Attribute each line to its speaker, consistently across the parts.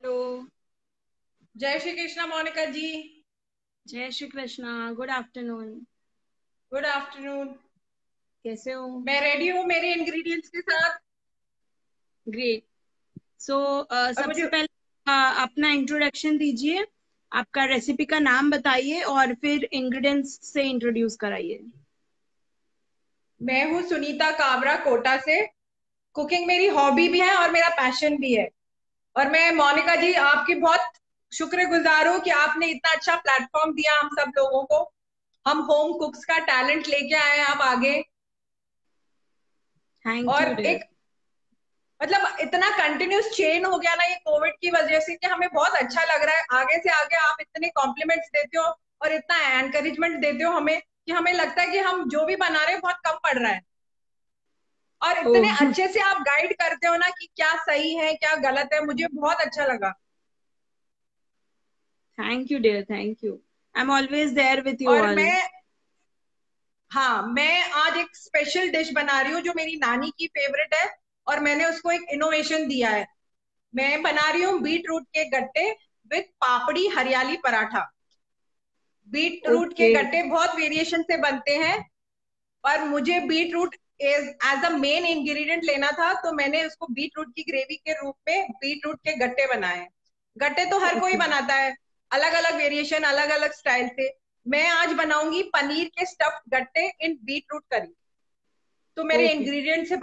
Speaker 1: Hello,
Speaker 2: जय श्री कृष्णा मोनिका जी।
Speaker 1: जय Shri Krishna. Good afternoon.
Speaker 2: Good afternoon.
Speaker 1: कैसे हो?
Speaker 2: मैं रेडी हूँ मेरे इंग्रेडिएंट्स के साथ।
Speaker 1: ग्रेट। सो
Speaker 2: और
Speaker 1: सबसे
Speaker 2: मुझे
Speaker 1: पहले अपना इंट्रोडक्शन दीजिए। आपका रेसिपी का नाम बताइए और फिर इंग्रेडिएंट्स से इंट्रोड्यूस कराइए।
Speaker 2: मैं हूँ सुनीता काबरा कोटा से। कुकिंग मेरी हॉबी भी है और मेरा पैशन भी है। और मैं मोनिका जी आपकी बहुत शुक्रगुजार हूँ कि आपने इतना अच्छा प्लेटफॉर्म दिया हम सब लोगों को। हम होम कुक्स का टैलेंट लेके आए हैं आप आगे।
Speaker 1: थैंक
Speaker 2: और
Speaker 1: यू डियर।
Speaker 2: एक मतलब इतना कंटिन्यूस चेन हो गया ना ये कोविड की वजह से कि हमें बहुत अच्छा लग रहा है। आगे से आगे आप इतने कॉम्प्लीमेंट्स देते हो और इतना एनकरेजमेंट देते हो हमें कि हमें लगता है कि हम जो भी बना रहे हैं बहुत कम पड़ रहा है। और इतने
Speaker 1: ओह,
Speaker 2: अच्छे से आप गाइड करते हो ना कि क्या सही है क्या गलत है, मुझे बहुत अच्छा लगा।
Speaker 1: Thank you dear, thank you. I am always there with you
Speaker 2: और
Speaker 1: ऑल।
Speaker 2: मैं आज एक स्पेशल डिश बना रही हूँ जो मेरी नानी की फेवरेट है। और मैंने उसको एक इनोवेशन दिया है। मैं बना रही हूँ बीट रूट के गट्टे विथ पापड़ी हरियाली पराठा। बीट रूट के
Speaker 1: ओके।
Speaker 2: गट्टे बहुत वेरिएशन से बनते हैं। और मुझे beetroot as a main ingredient लेना था, तो मैंने उसको बीट रूट की ग्रेवी के रूप में बीट रूट के गट्टे बनाए। गट्टे तो हर कोई
Speaker 1: ओके।
Speaker 2: बनाता है, अलग अलग वेरिएशन अलग अलग स्टाइल से। मैं आज बनाऊंगी पनीर के स्टफ्ड गट्टे इन बीट रूट करी। तो मेरे
Speaker 1: ओके।
Speaker 2: इंग्रेडिएंट से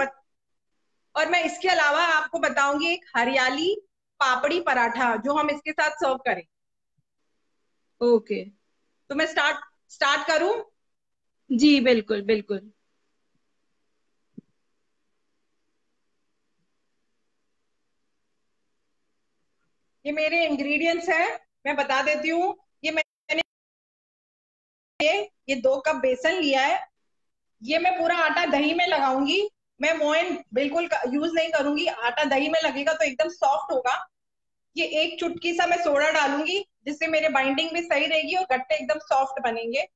Speaker 2: और मैं इसके अलावा आपको बताऊंगी एक हरियाली पापड़ी पराठा जो हम इसके साथ सर्व करें।
Speaker 1: ओके।
Speaker 2: तो मैं स्टार्ट स्टार्ट करूं।
Speaker 1: जी बिल्कुल बिल्कुल।
Speaker 2: ये मेरे इंग्रेडिएंट्स हैं, मैं बता देती हूँ। ये मैंने ये 2 कप बेसन लिया है। ये मैं पूरा आटा दही में लगाऊंगी। मैं मोइन बिल्कुल यूज नहीं करूंगी, आटा दही में लगेगा तो एकदम सॉफ्ट होगा। ये एक चुटकी सा मैं सोडा डालूंगी जिससे मेरे बाइंडिंग भी सही रहेगी और गट्टे एकदम सॉफ्ट बनेंगे।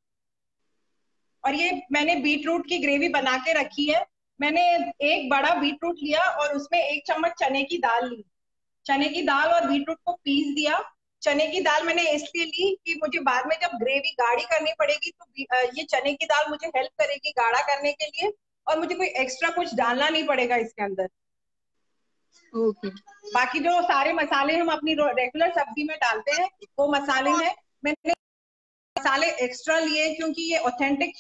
Speaker 2: और ये मैंने बीट रूट की ग्रेवी बना के रखी है। मैंने एक बड़ा बीट रूट लिया और उसमें 1 चम्मच चने की दाल ली। चने की दाल और बीट रूट को पीस दिया। चने की दाल मैंने इसलिए ली कि मुझे बाद में जब ग्रेवी गाढ़ी करनी पड़ेगी तो ये चने की दाल मुझे हेल्प करेगी गाढ़ा करने के लिए। और मुझे कोई एक्स्ट्रा कुछ डालना नहीं पड़ेगा इसके अंदर।
Speaker 1: ओके।
Speaker 2: बाकी जो सारे मसाले हम अपनी रेगुलर सब्जी में डालते हैं वो मसाले हैं। मैंने मसाले एक्स्ट्रा लिए क्योंकि ये ऑथेंटिक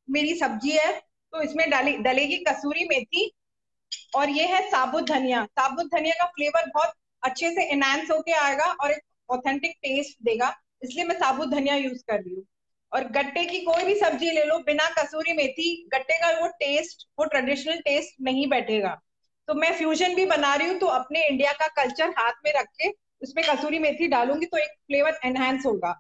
Speaker 2: मेरी सब्जी है। तो इसमें डलेगी कसूरी मेथी। और ये है साबुत धनिया। साबुत धनिया का फ्लेवर बहुत अच्छे से एनहांस होके आएगा और एक ऑथेंटिक टेस्ट देगा, इसलिए मैं साबुत धनिया यूज कर रही हूँ। और गट्टे की कोई भी सब्जी ले लो बिना कसूरी मेथी, गट्टे का वो टेस्ट वो ट्रेडिशनल टेस्ट नहीं बैठेगा। तो मैं फ्यूजन भी बना रही हूँ, तो अपने इंडिया का कल्चर हाथ में रख के उसमें कसूरी मेथी डालूंगी तो एक फ्लेवर एनहांस होगा।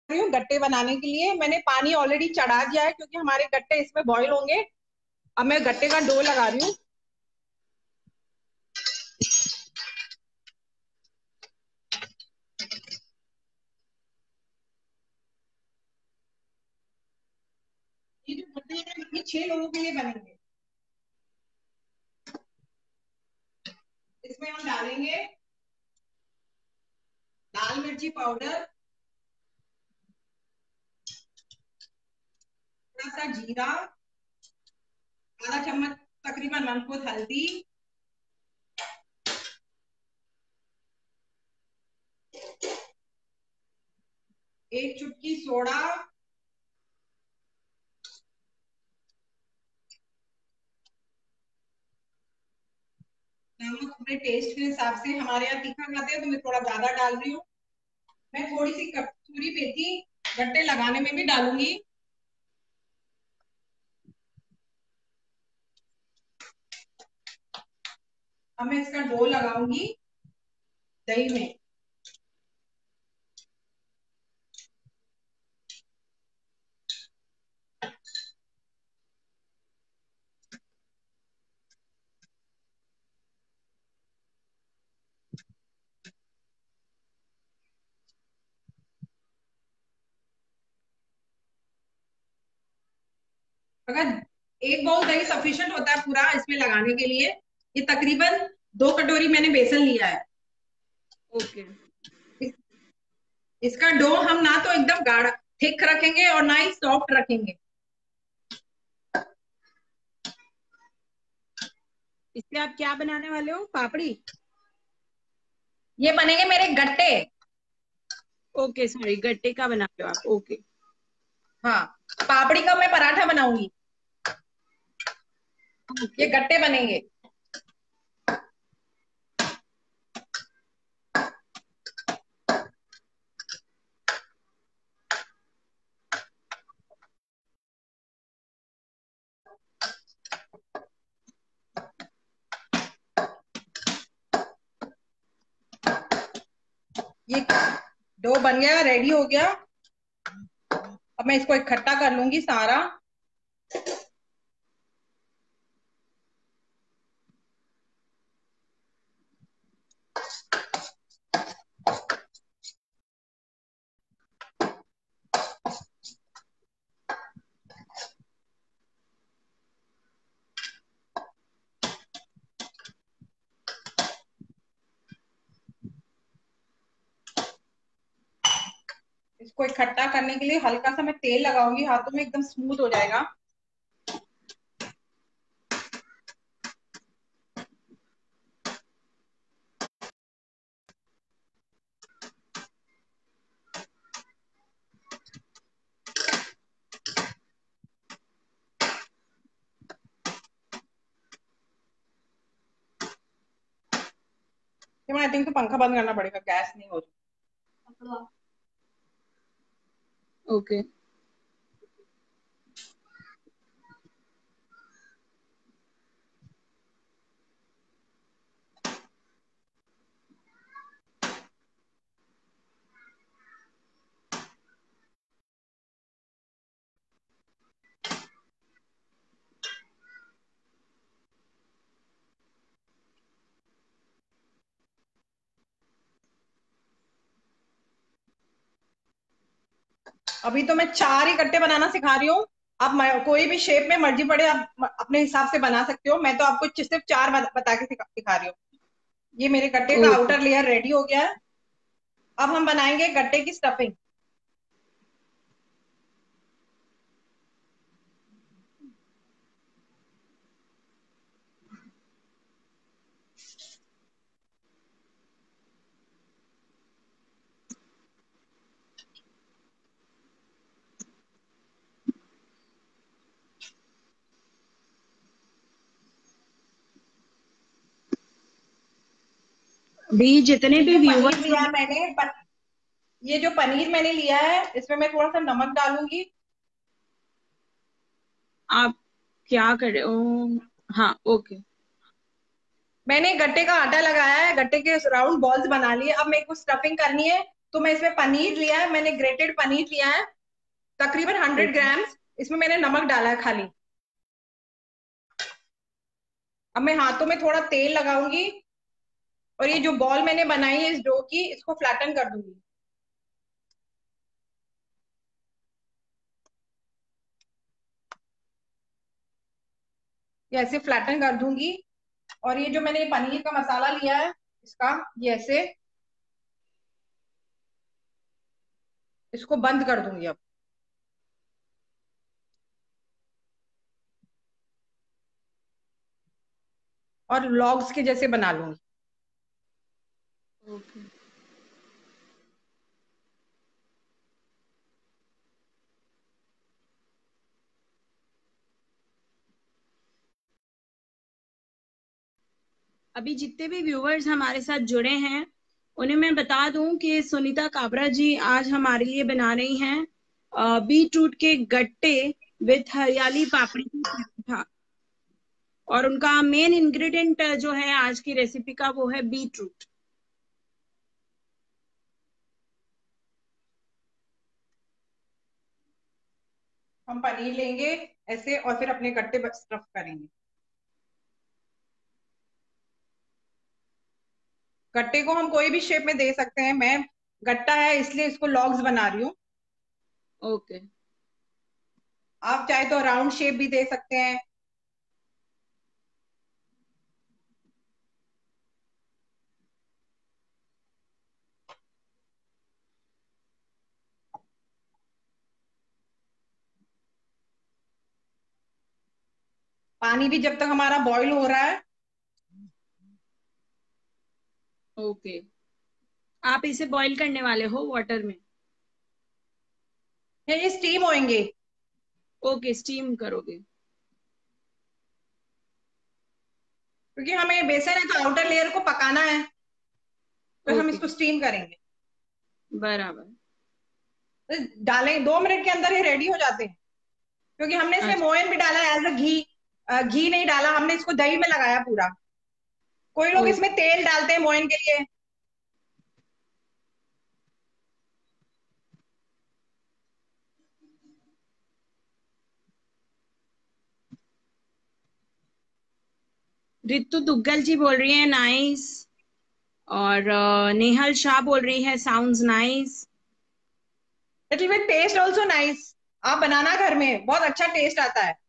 Speaker 2: गट्टे बनाने के लिए मैंने पानी ऑलरेडी चढ़ा दिया है क्योंकि हमारे गट्टे इसमें बॉईल होंगे। अब मैं गट्टे का डो लगा रही हूँ। ये जो गट्टे हैं ये 6 लोगों के लिए बनेंगे। इसमें हम डालेंगे लाल मिर्ची पाउडर, थोड़ा सा जीरा, आधा 1 चम्मच तकरीबन 1/4 हल्दी, 1 चुटकी सोडा, नमक अपने टेस्ट के हिसाब से, हमारे यहाँ तीखा खाते हैं तो मैं थोड़ा ज्यादा डाल रही हूँ। मैं थोड़ी सी कसूरी मेथी गट्टे लगाने में भी डालूंगी। अब मैं इसका डो लगाऊंगी दही में। अगर एक बाउल दही सफिशिएंट होता है पूरा इसमें लगाने के लिए, ये तकरीबन 2 कटोरी मैंने बेसन लिया है।
Speaker 1: ओके।
Speaker 2: इस, इसका डो हम ना तो एकदम गाढ़ा थिक रखेंगे और ना ही सॉफ्ट रखेंगे।
Speaker 1: इससे आप क्या बनाने वाले हो? पापड़ी?
Speaker 2: ये बनेंगे मेरे गट्टे।
Speaker 1: ओके, सॉरी, गट्टे का बना रहे हो आप? ओके।
Speaker 2: हाँ, पापड़ी का मैं पराठा बनाऊंगी, ये
Speaker 1: ओके।
Speaker 2: गट्टे बनेंगे। ये डो बन गया, रेडी हो गया। अब मैं इसको इकट्ठा कर लूंगी सारा। इसको इकट्ठा करने के लिए हल्का सा मैं तेल लगाऊंगी हाथों में, एकदम स्मूथ हो जाएगा। आई थिंक तो पंखा बंद करना पड़ेगा, गैस नहीं हो रही।
Speaker 1: ओके।
Speaker 2: अभी तो मैं 4 ही गट्टे बनाना सिखा रही हूँ। आप कोई भी शेप में मर्जी पड़े, आप अपने हिसाब से बना सकते हो। मैं तो आपको सिर्फ 4 बता के सिखा रही हूँ। ये मेरे गट्टे का
Speaker 1: ओके।
Speaker 2: आउटर लेयर रेडी हो गया है। अब हम बनाएंगे गट्टे की स्टफिंग।
Speaker 1: भी जितने
Speaker 2: ये
Speaker 1: भी
Speaker 2: जो पनीर
Speaker 1: व्यूवर्स
Speaker 2: लिया
Speaker 1: हम।
Speaker 2: है मैंने, ये जो पनीर मैंने लिया है इसमें मैं थोड़ा सा नमक डालूंगी।
Speaker 1: आप क्या कर रहे हो? हाँ, ओके।
Speaker 2: मैंने गट्टे का आटा लगाया है, गट्टे के राउंड बॉल्स बना लिए। अब मेरे को स्टफिंग करनी है, तो मैं इसमें पनीर लिया है, मैंने ग्रेटेड पनीर लिया है तकरीबन 100 ग्राम्स। इसमें मैंने नमक डाला है खाली। अब मैं हाथों में थोड़ा तेल लगाऊंगी और ये जो बॉल मैंने बनाई है इस डो की, इसको फ्लैटन कर दूंगी। ये ऐसे फ्लैटन कर दूंगी। और ये जो मैंने पनीर का मसाला लिया है इसका, ये ऐसे इसको बंद कर दूंगी अब, और लॉग्स के जैसे बना लूंगी।
Speaker 1: ओके। अभी जितने भी व्यूअर्स हमारे साथ जुड़े हैं उन्हें मैं बता दूं कि सुनीता काबरा जी आज हमारे लिए बना रही हैं बीटरूट के गट्टे विथ हरियाली पापड़ी का पराठा। और उनका मेन इंग्रेडिएंट जो है आज की रेसिपी का वो है बीटरूट।
Speaker 2: हम पनीर लेंगे ऐसे और फिर अपने गट्टे स्टफ करेंगे। गट्टे को हम कोई भी शेप में दे सकते हैं, मैं गट्टा है इसलिए इसको लॉग्स बना रही हूँ।
Speaker 1: ओके।
Speaker 2: आप चाहे तो राउंड शेप भी दे सकते हैं। पानी भी जब तक हमारा बॉईल हो रहा है।
Speaker 1: ओके, आप इसे बॉईल करने वाले हो वाटर में?
Speaker 2: ये स्टीम होएंगे।
Speaker 1: ओके, स्टीम करोगे।
Speaker 2: क्योंकि हमें बेसन है तो आउटर लेयर को पकाना है, तो हम
Speaker 1: ओके,
Speaker 2: इसको स्टीम करेंगे।
Speaker 1: बराबर।
Speaker 2: तो डालें 2 मिनट के अंदर ये रेडी हो जाते हैं, क्योंकि हमने इसमें
Speaker 1: अच्छा।
Speaker 2: मोयन भी डाला है एज अ घी। घी नहीं डाला हमने, इसको दही में लगाया पूरा। कोई लोग
Speaker 1: ओके,
Speaker 2: इसमें तेल डालते हैं मोयन के लिए।
Speaker 1: रितु दुग्गल जी बोल रही है नाइस। और नेहल शाह बोल रही है sounds nice.
Speaker 2: Little bit taste also nice. आप बनाना घर में, बहुत अच्छा टेस्ट आता है।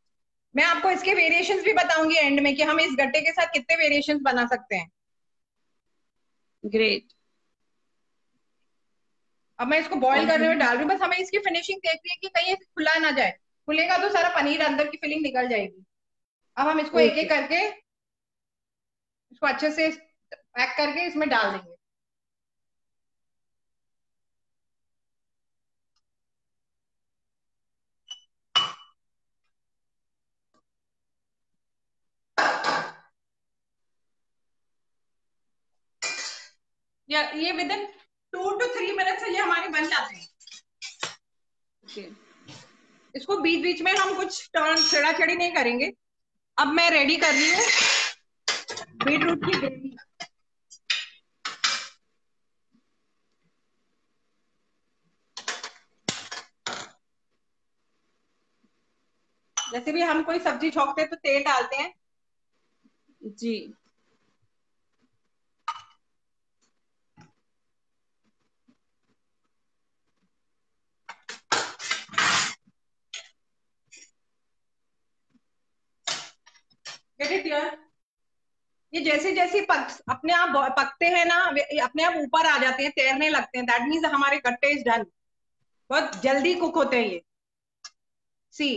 Speaker 2: मैं आपको इसके वेरिएशंस भी बताऊंगी एंड में कि हम इस गट्टे के साथ कितने वेरिएशंस बना सकते हैं।
Speaker 1: ग्रेट।
Speaker 2: अब मैं इसको बॉईल
Speaker 1: और
Speaker 2: करने में डाल रही हूँ, बस हमें इसकी फिनिशिंग देखनी है कि कहीं खुला ना जाए। खुलेगा तो सारा पनीर अंदर की फिलिंग निकल जाएगी। अब हम इसको एक
Speaker 1: ओके।
Speaker 2: एक करके इसको अच्छे से पैक करके इसमें डाल देंगे। या ये विद इन 2 to 3 मिनट ये हमारे बन जाते हैं।
Speaker 1: ओके।
Speaker 2: इसको बीच बीच में हम कुछ टर्न छेड़ा छेड़ी नहीं करेंगे। अब मैं रेडी कर रही हूँ बीटरूट की ग्रेवी। जैसे भी हम कोई सब्जी छौंकते हैं तो तेल डालते हैं।
Speaker 1: जी।
Speaker 2: गेट इट यार। ये जैसे जैसे अपने आप पकते हैं ना, ये अपने आप ऊपर आ जाते हैं, तैरने लगते हैं। दैट मीन्स हमारे गट्टे इज डन। बहुत जल्दी कुक होते हैं ये। सी,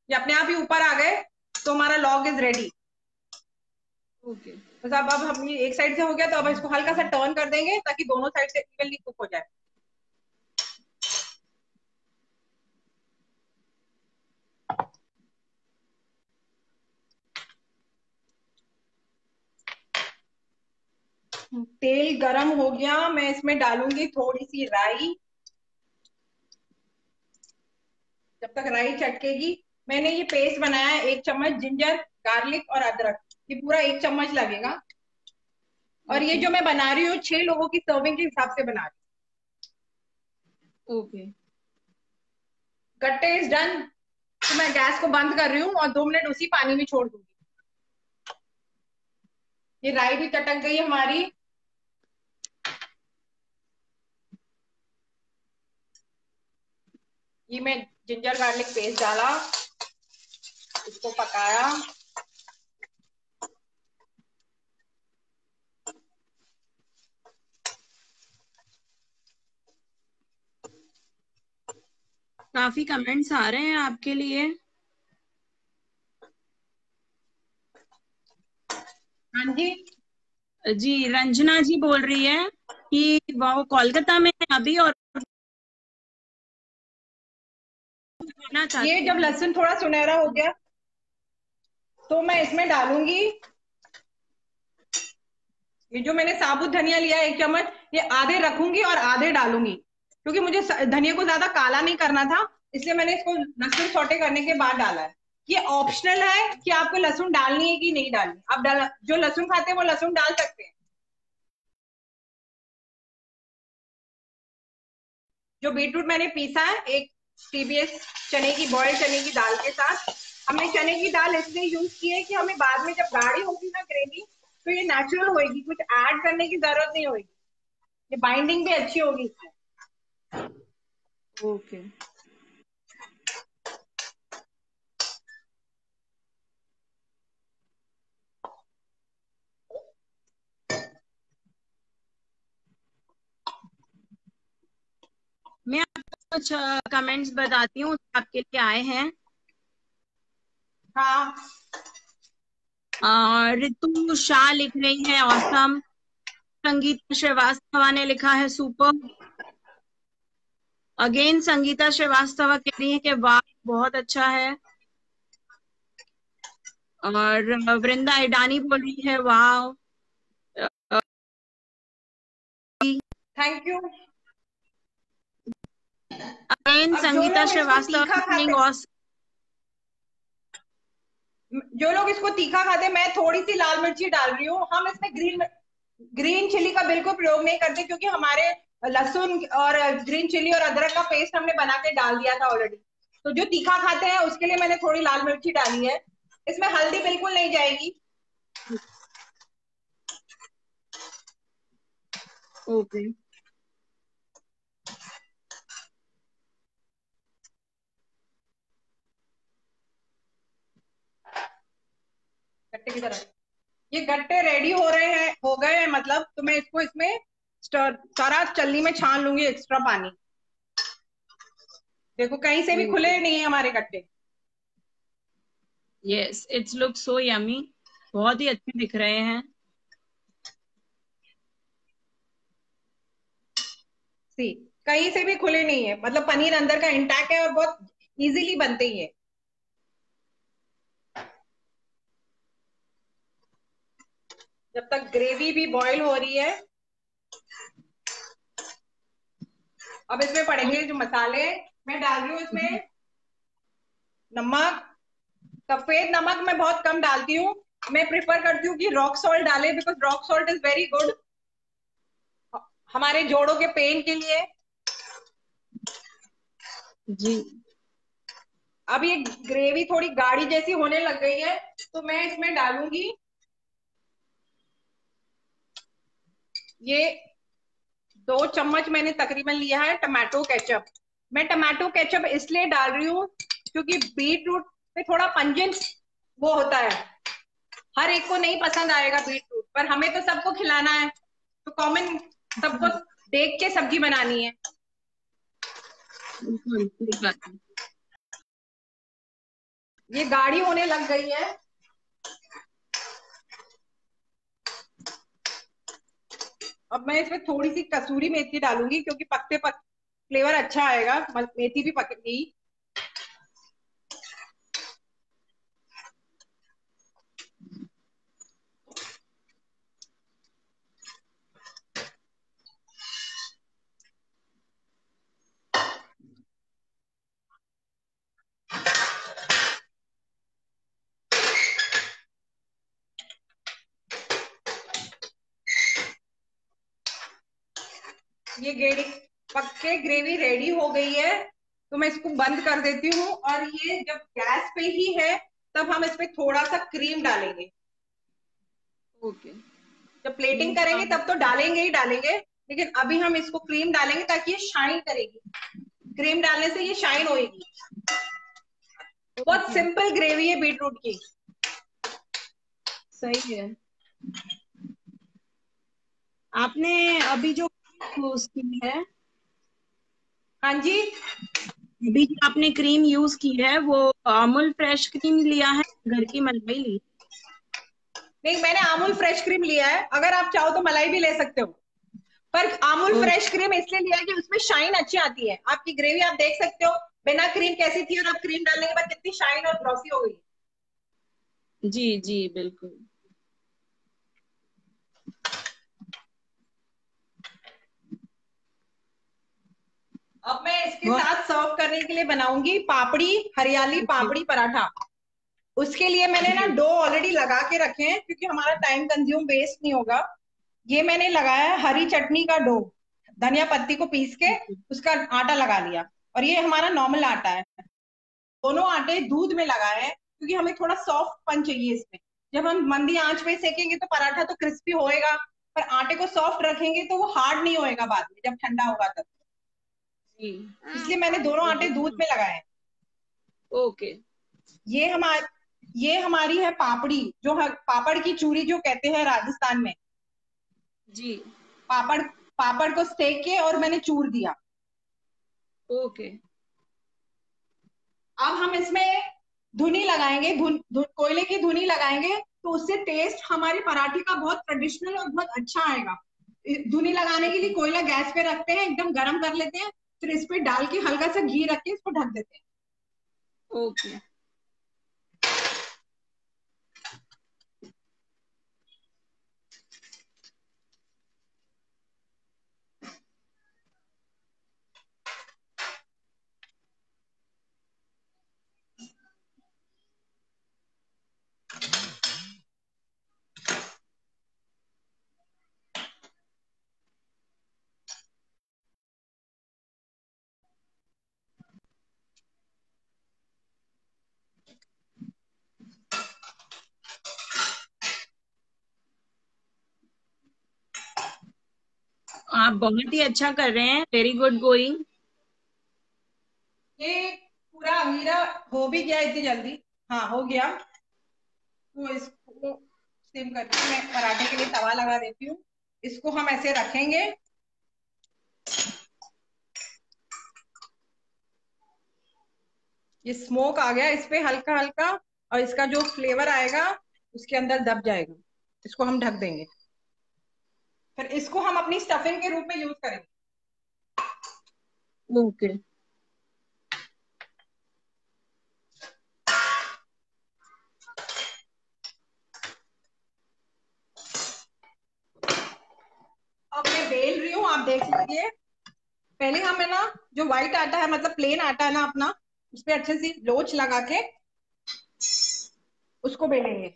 Speaker 2: ये अपने आप ही ऊपर आ गए तो हमारा लॉग इज रेडी।
Speaker 1: ओके।
Speaker 2: बस अब हम ये एक साइड से हो गया तो अब इसको हल्का सा टर्न कर देंगे ताकि दोनों साइड से इक्वली कुक हो जाए। तेल गरम हो गया, मैं इसमें डालूंगी थोड़ी सी राई। जब तक राई चटकेगी, मैंने ये पेस्ट बनाया है 1 चम्मच जिंजर गार्लिक और अदरक। ये पूरा 1 चम्मच लगेगा। और ये
Speaker 1: ओके।
Speaker 2: जो मैं बना रही हूँ 6 लोगों की सर्विंग के हिसाब से बना रही
Speaker 1: ओके।
Speaker 2: हूँ। गट्टे इज डन। तो मैं गैस को बंद कर रही हूँ और 2 मिनट उसी पानी में छोड़ दूंगी। ये राई भी चटक गई हमारी। ये मैं जिंजर गार्लिक पेस्ट डाला, इसको पकाया।
Speaker 1: काफी कमेंट्स आ रहे हैं आपके लिए।
Speaker 2: हाँ जी।
Speaker 1: जी, रंजना जी बोल रही है कि वो कोलकाता में है अभी और खाना
Speaker 2: ये
Speaker 1: चाहती
Speaker 2: जब
Speaker 1: है।
Speaker 2: लहसुन थोड़ा सुनहरा हो गया तो मैं इसमें डालूंगी ये जो मैंने साबुत धनिया लिया है 1 चम्मच, ये आधे रखूंगी और आधे डालूंगी, क्योंकि मुझे धनिया को ज्यादा काला नहीं करना था, इसलिए मैंने इसको लहसुन सौटे करने के बाद डाला है। ये ऑप्शनल है कि आपको लहसुन डालनी है कि नहीं डालनी। आप जो लहसुन खाते हैं वो लहसुन डाल सकते हैं। जो बीटरूट मैंने पीसा है, एक TBS चने की, बॉइल्ड चने की दाल के साथ। हमने चने की दाल इसलिए यूज की है कि हमें बाद में जब गाढ़ी होगी ना ग्रेवी, तो ये नेचुरल होगी, कुछ ऐड करने की जरूरत नहीं होगी, ये बाइंडिंग भी अच्छी होगी इसमें।
Speaker 1: ओके। मैं आपको कुछ कमेंट्स बताती हूँ आपके लिए आए हैं।
Speaker 2: हाँ,
Speaker 1: रितु शाह लिख रही है ऑसम। संगीता श्रीवास्तव ने लिखा है सुपर। अगेन संगीता श्रीवास्तव कह रही है कि वाह बहुत अच्छा है। और वृंदा इडानी बोल रही है वाह।
Speaker 2: Thank you.
Speaker 1: अगेन
Speaker 2: अब
Speaker 1: संगीता श्रीवास्तव
Speaker 2: जो लोग इसको तीखा खाते हैं, मैं थोड़ी सी लाल मिर्ची डाल रही हूँ। हम इसमें ग्रीन चिली का बिल्कुल प्रयोग नहीं करते, क्योंकि हमारे लहसुन और ग्रीन चिली और अदरक का पेस्ट हमने बना के डाल दिया था ऑलरेडी। तो जो तीखा खाते हैं उसके लिए मैंने थोड़ी लाल मिर्ची डाली है। इसमें हल्दी बिल्कुल नहीं जाएगी।
Speaker 1: ओके।
Speaker 2: गट्टे की तरह ये गट्टे रेडी हो रहे हैं, हो गए हैं मतलब। तो मैं इसको इसमें सारा चलनी में छान लूंगी एक्स्ट्रा पानी। देखो कहीं से भी खुले नहीं है हमारे गट्टे।
Speaker 1: Yes, it's look so yummy. बहुत ही अच्छे दिख रहे हैं।
Speaker 2: सी, कहीं से भी खुले नहीं है, मतलब पनीर अंदर का इंटैक्ट है और बहुत इजीली बनते ही है। जब तक ग्रेवी भी बॉईल हो रही है, अब इसमें पड़ेंगे जो मसाले। मैं डाल रही हूँ इसमें नमक। सफेद नमक मैं बहुत कम डालती हूँ। मैं प्रिफर करती हूँ कि रॉक सॉल्ट डाले, because rock salt is very good हमारे जोड़ों के पेन के लिए।
Speaker 1: जी।
Speaker 2: अब ये ग्रेवी थोड़ी गाढ़ी जैसी होने लग गई है, तो मैं इसमें डालूंगी ये 2 चम्मच मैंने तकरीबन लिया है टमाटो केचप। मैं टमाटो केचप इसलिए डाल रही हूँ क्योंकि बीट रूट में थोड़ा पंजेंट वो होता है। हर एक को नहीं पसंद आएगा बीट रूट, पर हमें तो सबको खिलाना है, तो कॉमन सबको देख के सब्जी बनानी है। ये गाढ़ी होने लग गई है। अब मैं इसमें थोड़ी सी कसूरी मेथी डालूंगी, क्योंकि पकते पक फ्लेवर अच्छा आएगा, मेथी भी पकेगी। ये पक्के ग्रेवी रेडी हो गई है, तो मैं इसको बंद कर देती हूँ। और ये जब गैस पे ही है, तब हम इसमें थोड़ा सा क्रीम डालेंगे।
Speaker 1: ओके।
Speaker 2: जब प्लेटिंग करेंगे तब तो डालेंगे ही डालेंगे, लेकिन अभी हम इसको क्रीम डालेंगे ताकि ये शाइन करेगी। क्रीम डालने से ये शाइन होगी। बहुत सिंपल ग्रेवी है बीटरूट की।
Speaker 1: सही है। आपने अभी जो यूज की है,
Speaker 2: हाँ जी,
Speaker 1: अभी जो आपने क्रीम यूज की है वो अमूल फ्रेश क्रीम लिया है, घर की मलाई ली?
Speaker 2: नहीं, मैंने अमूल फ्रेश क्रीम लिया है। अगर आप चाहो तो मलाई भी ले सकते हो, पर अमूल फ्रेश क्रीम इसलिए लिया है कि उसमें शाइन अच्छी आती है। आपकी ग्रेवी आप देख सकते हो बिना क्रीम कैसी थी, और अब क्रीम डालने के बाद कितनी शाइन और ग्लॉसी हो गई।
Speaker 1: जी जी बिल्कुल।
Speaker 2: अब मैं इसके
Speaker 1: बहुत
Speaker 2: साथ सर्व करने के लिए बनाऊंगी पापड़ी, हरियाली
Speaker 1: अच्छे।
Speaker 2: पापड़ी पराठा। उसके लिए मैंने ना
Speaker 1: जी
Speaker 2: डो ऑलरेडी लगा के रखे हैं, क्योंकि हमारा टाइम कंज्यूम वेस्ट नहीं होगा। ये मैंने लगाया है हरी चटनी का डो, धनिया पत्ती को पीस के उसका आटा लगा लिया। और ये हमारा नॉर्मल आटा है। दोनों आटे दूध में लगाए हैं, क्योंकि हमें थोड़ा सॉफ्ट पन चाहिए इसमें। जब हम मंदी आंच पे सेकेंगे तो पराठा तो क्रिस्पी होएगा, पर आटे को सॉफ्ट रखेंगे तो वो हार्ड नहीं होएगा बाद में जब ठंडा होगा तब।
Speaker 1: जी।
Speaker 2: इसलिए मैंने दोनों आटे दूध में लगाए हैं।
Speaker 1: ओके।
Speaker 2: ये हमार ये हमारी है पापड़ी, जो पापड़ की चूरी जो कहते हैं राजस्थान में।
Speaker 1: जी।
Speaker 2: पापड़ पापड़ को सेक के और मैंने चूर दिया।
Speaker 1: ओके।
Speaker 2: अब हम इसमें धुनी लगाएंगे, कोयले की धुनी लगाएंगे, तो उससे टेस्ट हमारे पराठे का बहुत ट्रेडिशनल और बहुत अच्छा आएगा। धुनी लगाने के लिए
Speaker 1: ओके।
Speaker 2: कोयला गैस पे रखते हैं, एकदम गर्म कर लेते हैं, फिर इस पे डाल के हल्का सा घी रख के इसको ढक देते हैं।
Speaker 1: ओके। आप बहुत ही अच्छा कर रहे हैं, वेरी गुड गोइंग।
Speaker 2: ये पूरा हीरा हो भी गया इतनी जल्दी। हाँ, हो गया। तो इसको सिम करके मैं पराठे के लिए तवा लगा देती हूँ। इसको हम ऐसे रखेंगे। ये स्मोक आ गया इस पे हल्का हल्का, और इसका जो फ्लेवर आएगा उसके अंदर दब जाएगा। इसको हम ढक देंगे, फिर इसको हम अपनी स्टफिंग के रूप में यूज करेंगे।
Speaker 1: ओके।
Speaker 2: अब मैं बेल रही हूँ, आप देख लीजिए। पहले हम है ना, जो व्हाइट आटा है मतलब प्लेन आटा है ना अपना, उस पे अच्छे से लोच लगा के उसको बेलेंगे।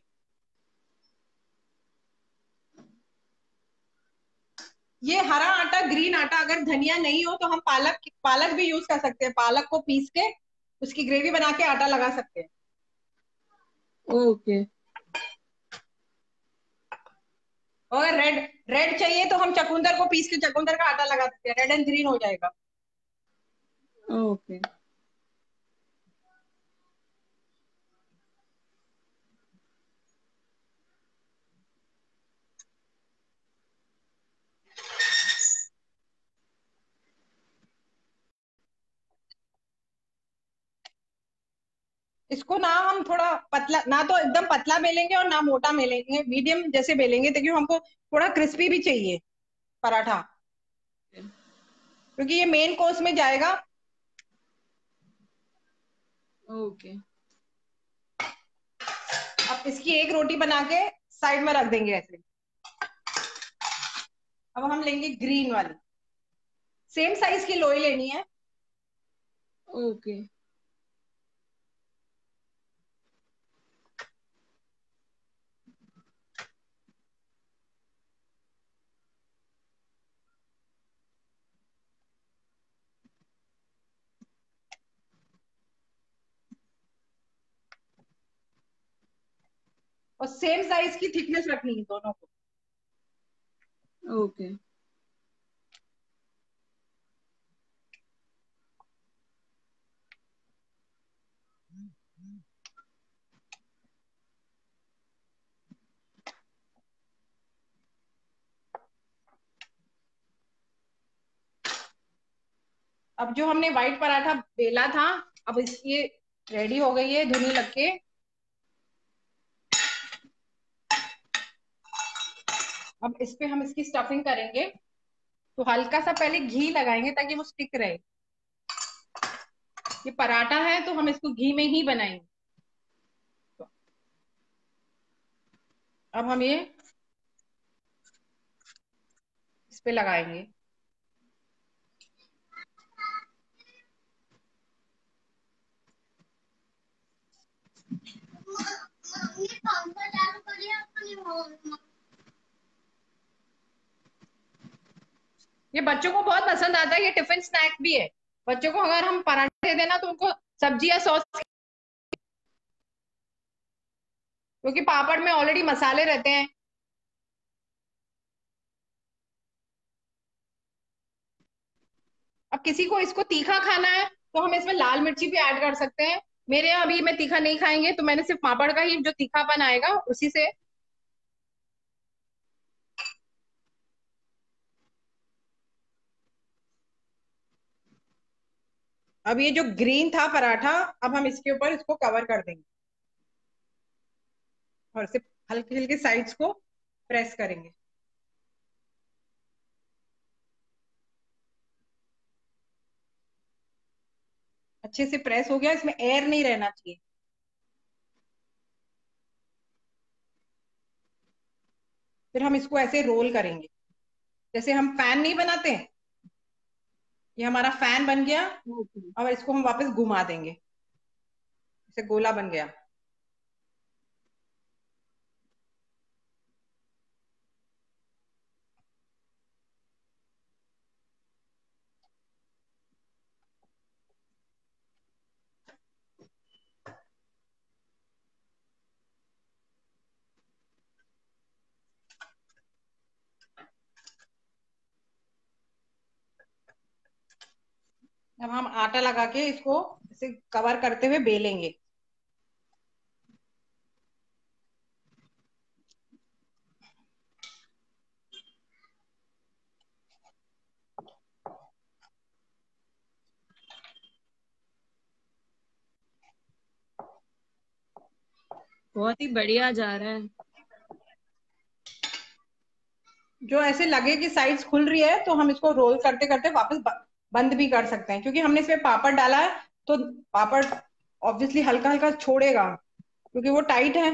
Speaker 2: ये हरा आटा, ग्रीन आटा, अगर धनिया नहीं हो तो हम पालक पालक भी यूज कर सकते हैं। पालक को पीस के उसकी ग्रेवी बना के आटा लगा सकते हैं।
Speaker 1: ओके।
Speaker 2: और रेड रेड चाहिए तो हम चकुंदर को पीस के चकुंदर का आटा लगा सकते हैं, रेड एंड ग्रीन हो जाएगा।
Speaker 1: ओके।
Speaker 2: इसको ना हम थोड़ा पतला, ना तो एकदम पतला बेलेंगे और ना मोटा बेलेंगे, मीडियम जैसे बेलेंगे, ताकि हमको थोड़ा क्रिस्पी भी चाहिए पराठा, क्योंकि ये मेन कोर्स में जाएगा।
Speaker 1: ओके।
Speaker 2: अब इसकी एक रोटी बना के साइड में रख देंगे ऐसे। अब हम लेंगे ग्रीन वाली, सेम साइज की लोई लेनी है।
Speaker 1: ओके।
Speaker 2: और सेम साइज की थिकनेस रखनी है दोनों को।
Speaker 1: ओके।
Speaker 2: अब जो हमने व्हाइट पराठा बेला था, अब इसकी रेडी हो गई है धुनी लग के। अब इस पे हम इसकी स्टफिंग करेंगे, तो हल्का सा पहले घी लगाएंगे ताकि वो स्टिक रहे। ये पराठा है तो हम इसको घी में ही बनाएंगे। तो अब हम ये इस पे लगाएंगे। ये बच्चों को बहुत पसंद आता है, ये टिफिन स्नैक भी है। बच्चों को अगर हम पराठे देना तो उनको सब्जी या सॉस, क्योंकि पापड़ में ऑलरेडी मसाले रहते हैं। अब किसी को इसको तीखा खाना है तो हम इसमें लाल मिर्ची भी ऐड कर सकते हैं। मेरे यहाँ अभी मैं तीखा नहीं खाएंगे, तो मैंने सिर्फ पापड़ का ही जो तीखापन आएगा उसी से। अब ये जो ग्रीन था पराठा, अब हम इसके ऊपर इसको कवर कर देंगे और सिर्फ हल्के हल्के साइड्स को प्रेस करेंगे। अच्छे से प्रेस हो गया, इसमें एयर नहीं रहना चाहिए। फिर हम इसको ऐसे रोल करेंगे, जैसे हम फैन नहीं बनाते हैं। ये हमारा फैन बन गया। अब इसको हम वापस घुमा देंगे, इसे गोला बन गया। अब हम आटा लगा के इसको इसे कवर करते हुए बेलेंगे।
Speaker 1: बहुत ही बढ़िया जा रहा है।
Speaker 2: जो ऐसे लगे कि साइड्स खुल रही है तो हम इसको रोल करते करते वापस बंद भी कर सकते हैं, क्योंकि हमने इसमें पापड़ डाला है तो पापड़ ऑब्वियसली हल्का हल्का छोड़ेगा, क्योंकि वो टाइट है।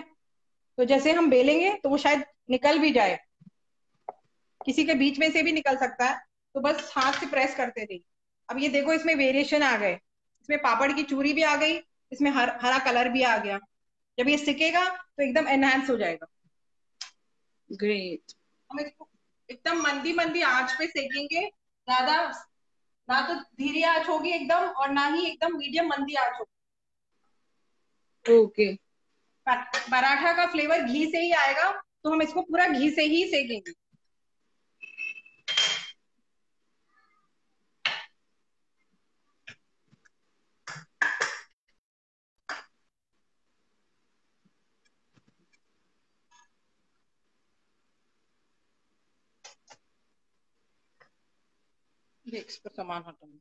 Speaker 2: तो जैसे हम बेलेंगे तो वो शायद निकल भी जाए, किसी के बीच में से भी निकल सकता है। तो बस हाथ से प्रेस करते रहिए। अब ये देखो, इसमें वेरिएशन आ गए, इसमें पापड़ की चूरी भी आ गई, इसमें हरा कलर भी आ गया। जब ये सिकेगा तो एकदम एनहांस हो जाएगा।
Speaker 1: ग्रेट।
Speaker 2: हम इसको एकदम मंदी मंदी आंच पे सेकेंगे। ज्यादा ना तो धीरे आंच होगी एकदम, और ना ही एकदम मीडियम मंदी आंच होगी।
Speaker 1: ओके।
Speaker 2: पराठा का फ्लेवर घी से ही आएगा, तो हम इसको पूरा घी से ही सेकेंगे। देख, इसको सामान हटाऊंगी।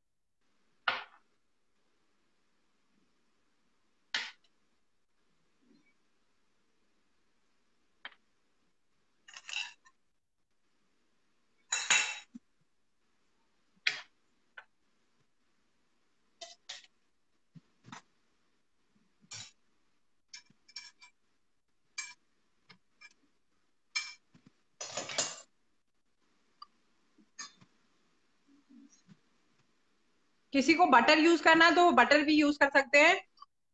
Speaker 2: किसी को बटर यूज करना है तो बटर भी यूज कर सकते हैं,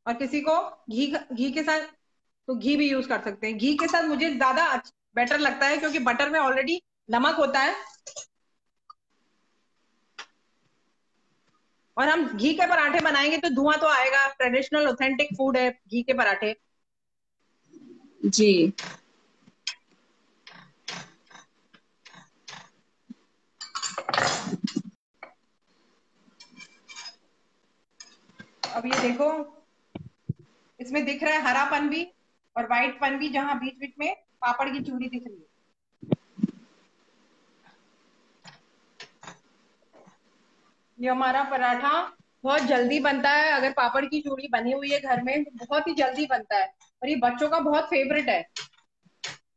Speaker 2: और किसी को घी घी के साथ तो घी भी यूज कर सकते हैं। घी के साथ मुझे ज्यादा बेटर लगता है, क्योंकि बटर में ऑलरेडी नमक होता है, और हम घी के पराठे बनाएंगे तो धुआं तो आएगा। ट्रेडिशनल ऑथेंटिक फूड है घी के पराठे।
Speaker 1: जी।
Speaker 2: अब ये देखो, इसमें दिख रहा है हरापन भी और व्हाइटपन भी, जहां बीच बीच में पापड़ की चूरी दिख रही है। ये हमारा पराठा बहुत जल्दी बनता है। अगर पापड़ की चूरी बनी हुई है घर में तो बहुत ही जल्दी बनता है, और ये बच्चों का बहुत फेवरेट है।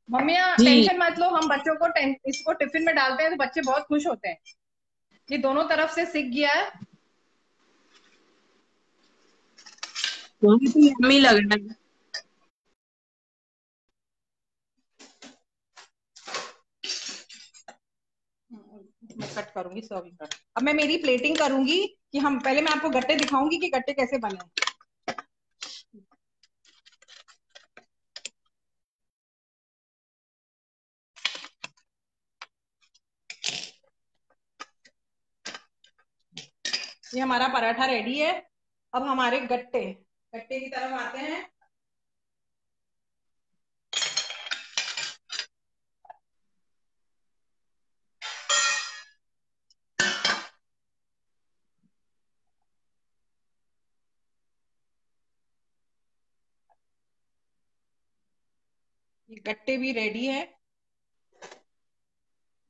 Speaker 2: मम्मियाँ
Speaker 1: जी।
Speaker 2: टेंशन मत लो, हम बच्चों को इसको टिफिन में डालते हैं तो बच्चे बहुत खुश होते हैं। ये दोनों तरफ से सिक गया है।
Speaker 1: बहुत ही यम्मी लग रहा है।
Speaker 2: मैं कट करूंगी, सर्विंग कर। अब मैं मेरी प्लेटिंग करूंगी, कि हम पहले मैं आपको गट्टे दिखाऊंगी कि गट्टे कैसे बने। ये हमारा पराठा रेडी है। अब हमारे गट्टे गट्टे की तरफ आते हैं। ये गट्टे भी रेडी है।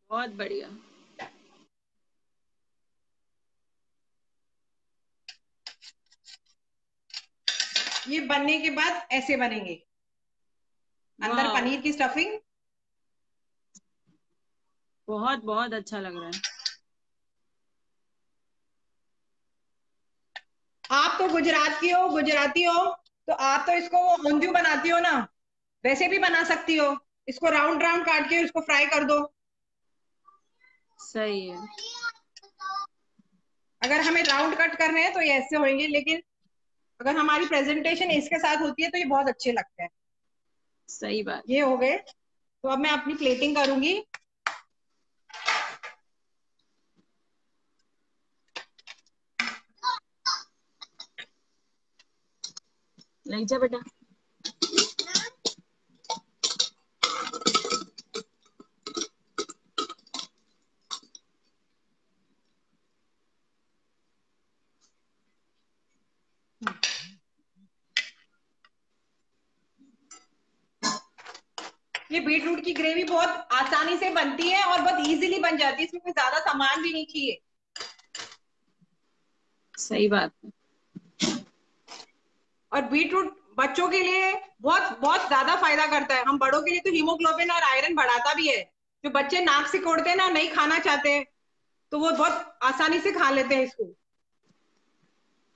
Speaker 1: बहुत बढ़िया।
Speaker 2: ये बनने के बाद ऐसे बनेंगे। अंदर
Speaker 1: वाह,
Speaker 2: पनीर की स्टफिंग।
Speaker 1: बहुत बहुत अच्छा लग रहा है।
Speaker 2: आप तो गुजराती हो, तो आप तो इसको औंधियू बनाती हो ना, वैसे भी बना सकती हो। इसको राउंड राउंड काट के उसको फ्राई कर दो।
Speaker 1: सही है।
Speaker 2: अगर हमें राउंड कट करने हैं तो ये ऐसे होंगे, लेकिन अगर हमारी प्रेजेंटेशन इसके साथ होती है तो ये बहुत अच्छे लगते हैं।
Speaker 1: सही बात।
Speaker 2: ये हो गए। तो अब मैं अपनी प्लेटिंग करूंगी।
Speaker 1: लग जा बेटा।
Speaker 2: ये बीट रूट की ग्रेवी बहुत आसानी से बनती है और बहुत इजीली बन जाती है, इसमें कोई ज्यादा सामान भी नहीं चाहिए।
Speaker 1: सही बात है।
Speaker 2: और बीट रूट बच्चों के लिए बहुत बहुत ज्यादा फायदा करता है। हम बड़ों के लिए तो हीमोग्लोबिन और आयरन बढ़ाता भी है। जो बच्चे नाक से कोड़ते हैं ना, नहीं खाना चाहते हैं, तो वो बहुत आसानी से खा लेते हैं इसको।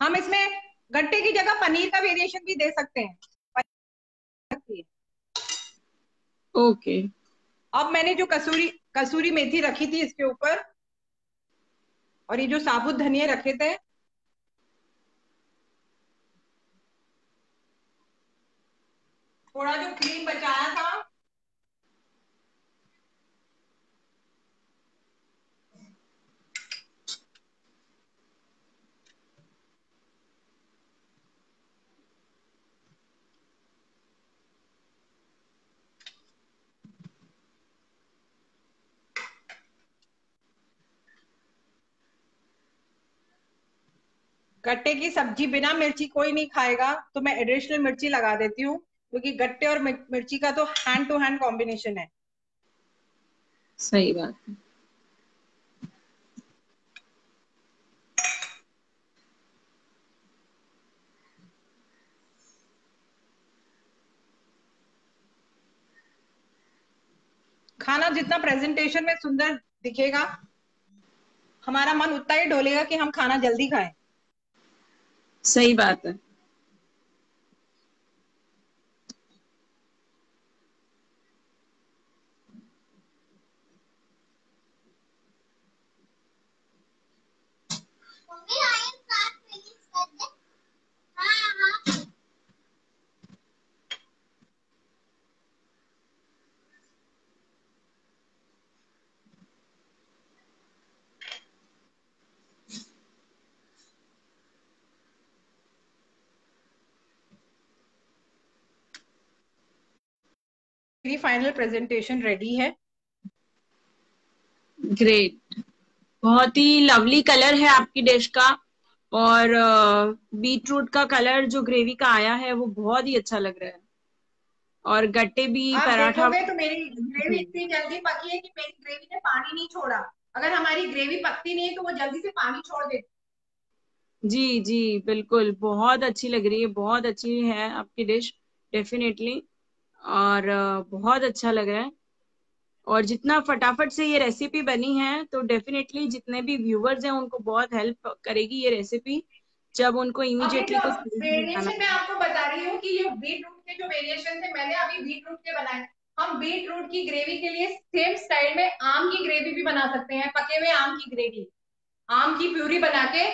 Speaker 2: हम इसमें गट्टे की जगह पनीर का वेरिएशन भी दे सकते हैं।
Speaker 1: ओके।
Speaker 2: अब मैंने जो कसूरी कसूरी मेथी रखी थी इसके ऊपर, और ये जो साबुत धनिया रखे थे, थोड़ा जो क्रीम बचाया था, गट्टे की सब्जी बिना मिर्ची कोई नहीं खाएगा, तो मैं एडिशनल मिर्ची लगा देती हूँ, क्योंकि गट्टे और मिर्ची का तो हैंड टू हैंड कॉम्बिनेशन है।
Speaker 1: सही बात है।
Speaker 2: खाना जितना प्रेजेंटेशन में सुंदर दिखेगा, हमारा मन उतना ही डोलेगा कि हम खाना जल्दी खाएं।
Speaker 1: सही बात है।
Speaker 2: मेरी फाइनल प्रेजेंटेशन रेडी है।
Speaker 1: ग्रेट। बहुत ही लवली कलर है आपकी डिश का। और बीट रूट का कलर जो ग्रेवी का आया है वो बहुत ही अच्छा लग रहा है। और गट्टे भी
Speaker 2: आप
Speaker 1: पराठा।
Speaker 2: देखोगे तो मेरी ग्रेवी इतनी जल्दी पकी है कि मेरी ग्रेवी ने पानी नहीं छोड़ा। अगर हमारी ग्रेवी पकती नहीं है तो वो जल्दी से पानी छोड़ देती।
Speaker 1: जी जी, बिल्कुल बहुत अच्छी लग रही है, बहुत अच्छी है आपकी डिश। डेफिनेटली। और बहुत अच्छा लग रहा है। और जितना फटाफट से ये रेसिपी बनी है तो डेफिनेटली जितने भी व्यूवर्स हैं उनको बहुत हेल्प करेगी ये रेसिपी, जब उनको
Speaker 2: अब ये जो
Speaker 1: इमीडिएटली कुछ बनाना।
Speaker 2: वेरिएशन मैं आपको बता रही हूँ कि ये बीट रूट के जो वेरिएशन थे, मैंने अभी बीट रूट के बनाए। हम बीट रूट की ग्रेवी के लिए सेम स्टाइल में आम की ग्रेवी भी बना सकते हैं। पके हुए आम की ग्रेवी, आम की प्यूरी बना के,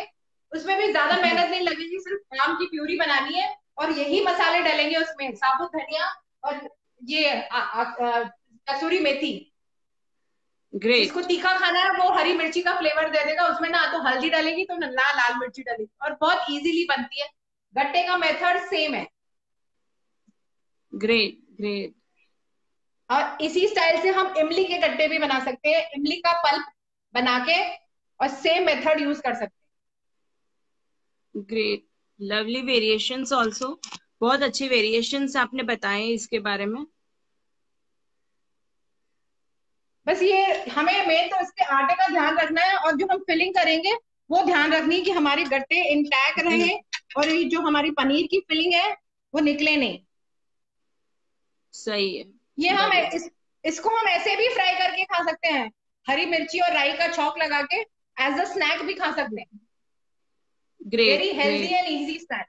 Speaker 2: उसमें भी ज्यादा मेहनत नहीं लगेगी, सिर्फ आम की प्यूरी बनानी है और यही मसाले डलेंगे उसमें, साबुत धनिया और ये कसूरी मेथी।
Speaker 1: ग्रेट।
Speaker 2: जिसको तीखा खाना है वो हरी मिर्ची का फ्लेवर दे देगा उसमें, ना तो हल्दी डालेगी तो ना लाल मिर्ची डालेगी, और बहुत इजीली बनती है। गट्टे का मेथड सेम है।
Speaker 1: Great great.
Speaker 2: और इसी स्टाइल से हम इमली के गट्टे भी बना सकते हैं, इमली का पल्प बना के, और सेम मेथड यूज कर सकते हैं।
Speaker 1: ग्रेट। लवली वेरिएशंस ऑल्सो, बहुत अच्छे वेरिएशंस आपने बताए इसके बारे में।
Speaker 2: बस ये हमें मेन तो इसके आटे का ध्यान रखना है, और जो हम फिलिंग करेंगे वो ध्यान रखनी है कि हमारे गट्टे इंटैक्ट रहे, और ये जो हमारी पनीर की फिलिंग है वो निकले नहीं।
Speaker 1: सही है।
Speaker 2: ये हम
Speaker 1: बढ़िया।
Speaker 2: इसको हम ऐसे भी फ्राई करके खा सकते हैं, हरी मिर्ची और राई का छौंक लगा के एज अ स्नैक भी खा सकते हैं।
Speaker 1: Great
Speaker 2: very healthy
Speaker 1: great.
Speaker 2: And easy snack.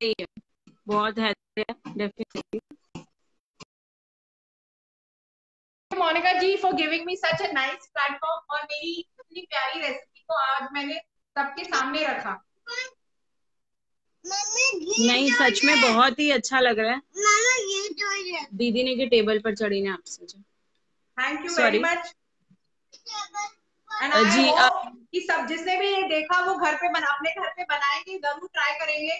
Speaker 1: सही है, बहुत हेल्दी है definitely.
Speaker 2: Monica ji for giving me such a nice platform, और मेरी इतनी प्यारी रेसिपी को आज मैंने सबके सामने रखा।
Speaker 1: नहीं, सच में बहुत ही अच्छा लग रहा है। दीदी ने के टेबल पर चढ़ी ने आपसे।
Speaker 2: Thank you very
Speaker 1: sorry
Speaker 2: much. And I
Speaker 1: जी।
Speaker 2: होप कि सब जिसने भी ये देखा वो घर पे अपने घर पे बनाएंगे, जरूर ट्राई करेंगे।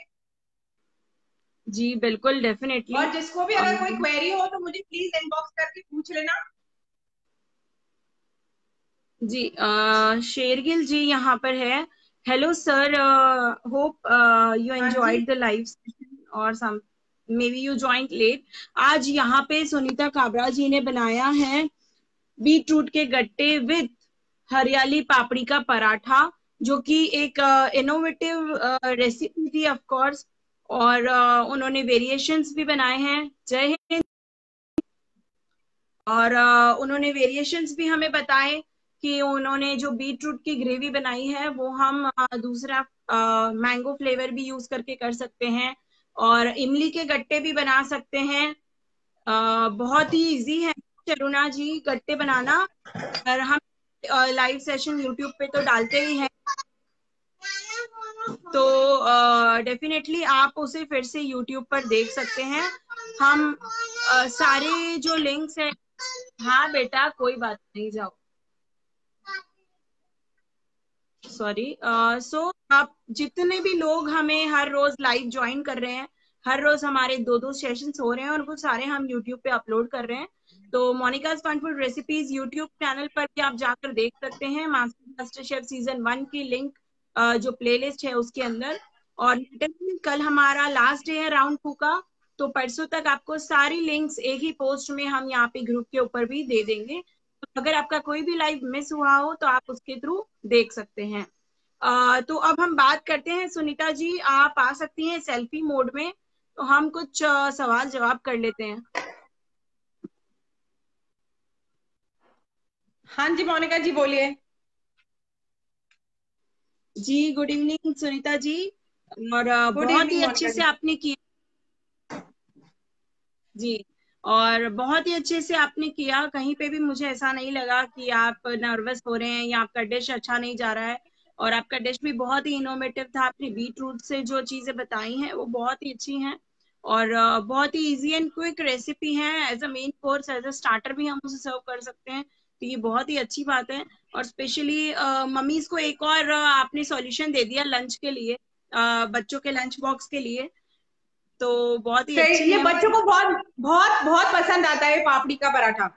Speaker 1: जी बिल्कुल डेफिनेटली।
Speaker 2: और जिसको भी अगर कोई क्वेरी हो तो मुझे प्लीज इनबॉक्स करके पूछ लेना।
Speaker 1: जी शेरगिल जी यहाँ पर है। हेलो सर, होप यू
Speaker 2: हाँ जी।
Speaker 1: एंजॉयड द लाइव सेशन और some maybe you joined late. आज यहाँ पे सुनीता काबरा जी ने बनाया है बीट रूट के गट्टे विद हरियाली पापड़ी का पराठा, जो कि एक इनोवेटिव रेसिपी थी ऑफ कोर्स। और उन्होंने वेरिएशंस भी बनाए हैं। जय हिंद। और उन्होंने वेरिएशंस भी हमें बताए कि उन्होंने जो बीट रूट की ग्रेवी बनाई है वो हम दूसरा मैंगो फ्लेवर भी यूज करके कर सकते हैं, और इमली के गट्टे भी बना सकते हैं। बहुत ही इजी है चरुणा जी गट्टे बनाना। और हम लाइव सेशन यूट्यूब पे तो डालते ही हैं, तो डेफिनेटली आप उसे फिर से यूट्यूब पर देख सकते हैं। हम सारे जो लिंक्स हैं। हाँ बेटा कोई बात नहीं, जाओ। सॉरी। सो आप जितने भी लोग हमें हर रोज लाइव ज्वाइन कर रहे हैं, हर रोज हमारे दो दो सेशंस हो रहे हैं और वो सारे हम यूट्यूब पे अपलोड कर रहे हैं। तो Monica's fun food recipes YouTube channel पर भी आप जाकर देख सकते हैं। मास्टर शेफ सीजन 1 की लिंक जो प्लेलिस्ट है उसके अंदर। और कल हमारा लास्ट डे है राउंड 2 का, तो परसों तक आपको सारी लिंक्स एक ही पोस्ट में हम यहाँ पे ग्रुप के ऊपर भी दे देंगे। तो अगर आपका कोई भी लाइव मिस हुआ हो तो आप उसके थ्रू देख सकते हैं। तो अब हम बात करते हैं। सुनीता जी आप आ सकती हैं सेल्फी मोड में, तो हम कुछ सवाल जवाब कर लेते हैं।
Speaker 2: हाँ जी मोनिका जी बोलिए।
Speaker 1: जी गुड इवनिंग सुनीता जी। और
Speaker 2: गुड
Speaker 1: बहुत ही
Speaker 2: इवनिंग
Speaker 1: अच्छे
Speaker 2: मोनिका
Speaker 1: से
Speaker 2: जी।
Speaker 1: आपने किया। जी। और बहुत ही अच्छे से आपने किया, कहीं पे भी मुझे ऐसा नहीं लगा कि आप नर्वस हो रहे हैं या आपका डिश अच्छा नहीं जा रहा है। और आपका डिश भी बहुत ही इनोवेटिव था। आपने बीट रूट से जो चीजें बताई हैं वो बहुत ही अच्छी हैं, और बहुत ही इजी एंड क्विक रेसिपी है। As a main course, as a starter भी हम उसे सर्व कर सकते हैं, तो ये बहुत ही अच्छी बात है। और स्पेशली मम्मीज को एक और आपने सॉल्यूशन दे दिया लंच के लिए, बच्चों के लंच बॉक्स के लिए, तो बहुत ही
Speaker 2: सही,
Speaker 1: अच्छी
Speaker 2: ये
Speaker 1: है।
Speaker 2: बच्चों को बहुत बहुत बहुत पसंद आता है पापड़ी का पराठा।
Speaker 1: जी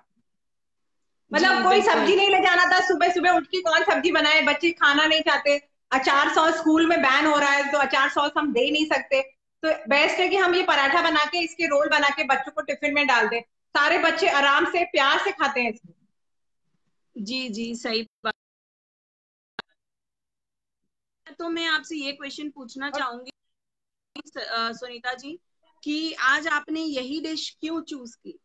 Speaker 2: मतलब कोई
Speaker 1: बिल्कुल।
Speaker 2: सब्जी नहीं ले जाना था, सुबह सुबह उठ के कौन सब्जी बनाए, बच्चे खाना नहीं चाहते। अचार सॉस स्कूल में बैन हो रहा है तो अचार सॉस हम दे नहीं सकते, तो बेस्ट है कि हम ये पराठा बना के इसके रोल बना के बच्चों को टिफिन में डाल दें। सारे बच्चे आराम से प्यार से खाते हैं इसको।
Speaker 1: जी जी सही बात। तो मैं आपसे ये क्वेश्चन पूछना
Speaker 2: और
Speaker 1: चाहूंगी सुनीता जी, कि आज आपने यही डिश क्यों चूज की?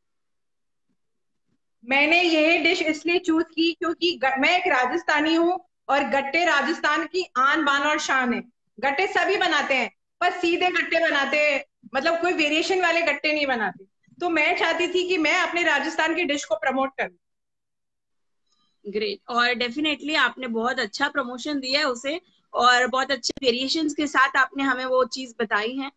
Speaker 2: मैंने ये डिश इसलिए चूज की क्योंकि मैं एक राजस्थानी हूँ, और गट्टे राजस्थान की आन बान और शान है। गट्टे सभी बनाते हैं पर सीधे गट्टे बनाते हैं, मतलब कोई वेरिएशन वाले गट्टे नहीं बनाते। तो मैं चाहती थी कि मैं अपने राजस्थान की डिश को प्रमोट करूं।
Speaker 1: ग्रेट। और डेफिनेटली आपने बहुत अच्छा प्रमोशन दिया है उसे, और बहुत अच्छे वेरिएशंस के साथ आपने हमें वो चीज बताई है।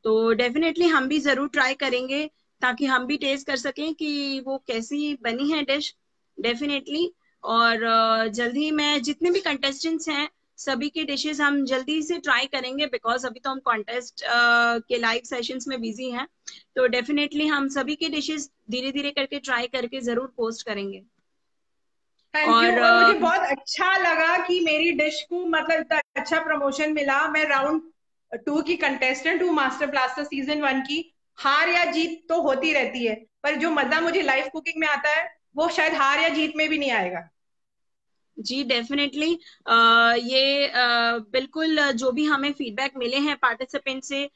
Speaker 1: तो डेफिनेटली हम भी जरूर ट्राई करेंगे, ताकि हम भी टेस्ट कर सकें कि वो कैसी बनी है डिश। डेफिनेटली। और जल्दी मैं जितने भी कंटेस्टेंट्स हैं सभी के डिशेस हम जल्दी से ट्राई करेंगे, बिकॉज अभी तो हम कॉन्टेस्ट के लाइव सेशंस में बिजी हैं। तो डेफिनेटली हम सभी के डिशेस धीरे धीरे करके ट्राई करके जरूर पोस्ट करेंगे।
Speaker 2: Thank you.
Speaker 1: और
Speaker 2: और मुझे बहुत अच्छा लगा कि मेरी डिश को मतलब इतना अच्छा प्रमोशन मिला। मैं राउंड 2 की कंटेस्टेंट हूँ मास्टर ब्लास्टर सीजन 1 की। हार या जीत तो होती रहती है, पर जो मजा मुझे लाइव कुकिंग में आता है वो शायद हार या जीत में भी नहीं आएगा।
Speaker 1: जी डेफिनेटली। ये बिल्कुल जो भी हमें फीडबैक मिले हैं पार्टिसिपेंट से,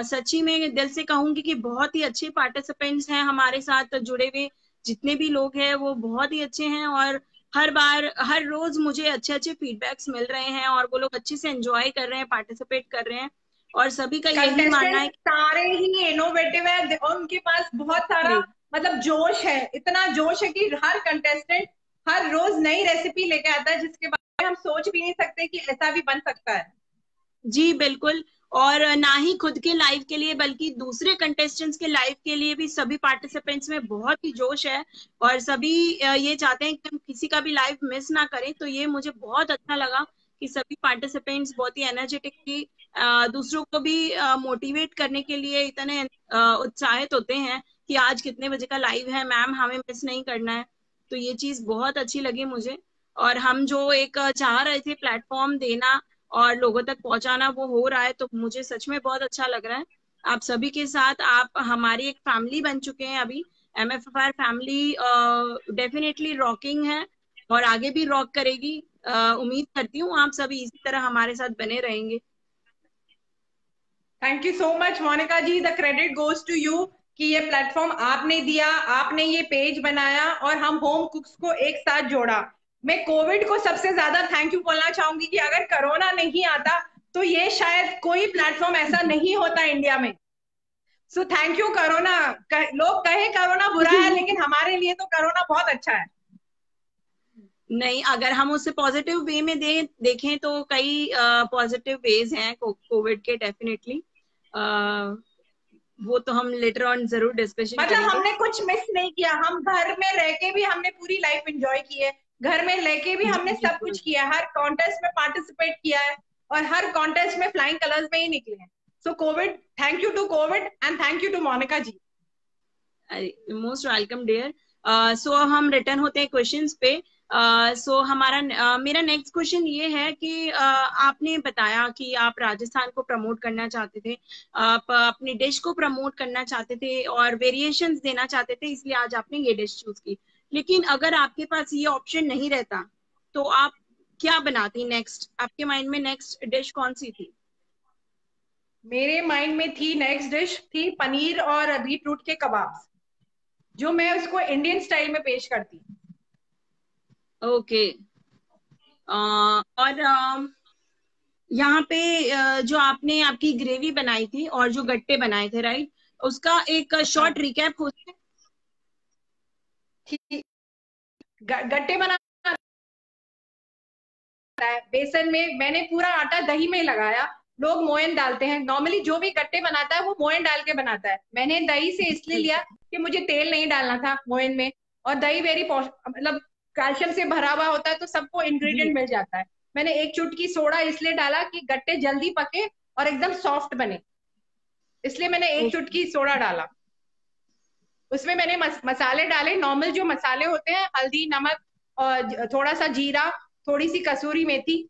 Speaker 1: सच्ची में दिल से कहूंगी कि बहुत ही अच्छे पार्टिसिपेंट्स हैं हमारे साथ जुड़े हुए। जितने भी लोग हैं वो बहुत ही अच्छे हैं, और हर बार हर रोज मुझे अच्छे अच्छे फीडबैक्स मिल रहे हैं, और वो लोग अच्छे से एंजॉय कर रहे हैं, पार्टिसिपेट कर रहे हैं, और सभी का यही मानना है
Speaker 2: कंटेस्टेंट सारे ही इनोवेटिव है और उनके पास बहुत सारा
Speaker 1: कि
Speaker 2: मतलब जोश है। इतना जोश है कि हर कंटेस्टेंट हर रोज नई रेसिपी लेके आता है जिसके बारे में हम सोच भी नहीं सकते कि ऐसा भी बन सकता है।
Speaker 1: जी बिल्कुल। और ना ही खुद के लाइव के लिए बल्कि दूसरे कंटेस्टेंट्स के लाइव के लिए भी सभी पार्टिसिपेंट्स में बहुत ही जोश है, और सभी ये चाहते हैं कि हम किसी का भी लाइव मिस ना करें। तो ये मुझे बहुत अच्छा लगा कि सभी पार्टिसिपेंट्स बहुत ही एनर्जेटिकली दूसरों को भी मोटिवेट करने के लिए इतने उत्साहित होते हैं कि आज कितने बजे का लाइव है मैम, हमें मिस नहीं करना है। तो ये चीज बहुत अच्छी लगी मुझे। और हम जो एक चाह रहे थे प्लेटफॉर्म देना और लोगों तक पहुंचाना, वो हो रहा है, तो मुझे सच में बहुत अच्छा लग रहा है। आप सभी के साथ आप हमारी एक फैमिली बन चुके हैं अभी। MFFR फैमिली डेफिनेटली रॉकिंग है और आगे भी रॉक करेगी। उम्मीद करती हूँ आप सभी इसी तरह हमारे साथ बने रहेंगे।
Speaker 2: Thank you so much Monica ji, the credit goes to you कि ये प्लेटफॉर्म आपने दिया, आपने ये पेज बनाया और हम होम कुक्स को एक साथ जोड़ा। मैं कोविड को सबसे ज्यादा थैंक यू बोलना चाहूंगी कि अगर कोरोना नहीं आता तो ये शायद कोई प्लेटफॉर्म ऐसा नहीं होता इंडिया में। So thank you corona. लोग कहे कोरोना बुरा है लेकिन हमारे लिए तो कोरोना बहुत अच्छा है।
Speaker 1: नहीं, अगर हम उसे पॉजिटिव वे में देखें तो कई पॉजिटिव वेज हैं कोविड के, डेफिनेटली। वो तो हम लेटर ऑन जरूर डिस्कशन
Speaker 2: मतलब
Speaker 1: करेंगे।
Speaker 2: हमने कुछ मिस नहीं किया। हम घर में रह के भी हमने पूरी लाइफ एंजॉय की है, घर में लेके भी
Speaker 1: जी
Speaker 2: हमने सब
Speaker 1: बिल्कुल।
Speaker 2: कुछ किया है, हर कॉन्टेस्ट में पार्टिसिपेट किया है और हर कॉन्टेस्ट में फ्लाइंग कलर्स में ही निकले हैं। So Kovid, thank you to Kovid and thank you to Monica ji.
Speaker 1: Most welcome dear. So हम रिटर्न होते हैं क्वेश्चंस पे। सो हमारा मेरा नेक्स्ट क्वेश्चन ये है कि आपने बताया कि आप राजस्थान को प्रमोट करना चाहते थे, आप अपनी डिश को प्रमोट करना चाहते थे और वेरिएशंस देना चाहते थे, इसलिए आज आपने ये डिश चूज की। लेकिन अगर आपके पास ये ऑप्शन नहीं रहता तो आप क्या बनाती नेक्स्ट? आपके माइंड में नेक्स्ट डिश कौन सी थी?
Speaker 2: मेरे माइंड में थी नेक्स्ट डिश थी पनीर और बीट रूट के कबाब, जो मैं उसको इंडियन स्टाइल में पेश करती।
Speaker 1: ओके। और यहाँ पे जो आपने आपकी ग्रेवी बनाई थी और जो गट्टे बनाए थे, राइट, उसका एक
Speaker 2: हाँ,
Speaker 1: शॉर्ट रिकैप हो जाए।
Speaker 2: ठीक। गट्टे बना है बेसन में, मैंने पूरा आटा दही में लगाया। लोग मोयन डालते हैं, नॉर्मली जो भी गट्टे बनाता है वो मोयन डाल के बनाता है। मैंने दही से इसलिए लिया कि मुझे तेल नहीं डालना था मोयन में, और दही वेरी मतलब कैल्शियम से भरा हुआ होता है तो सबको
Speaker 1: जी।
Speaker 2: इंग्रेडिएंट मिल जाता है। मैंने एक चुटकी सोडा इसलिए डाला कि गट्टे जल्दी पके और एकदम सॉफ्ट बने, इसलिए मैंने एक
Speaker 1: ओके।
Speaker 2: चुटकी सोडा डाला। उसमें मैंने मसाले डाले, नॉर्मल जो मसाले होते हैं, हल्दी, नमक और थोड़ा सा जीरा, थोड़ी सी कसूरी मेथी।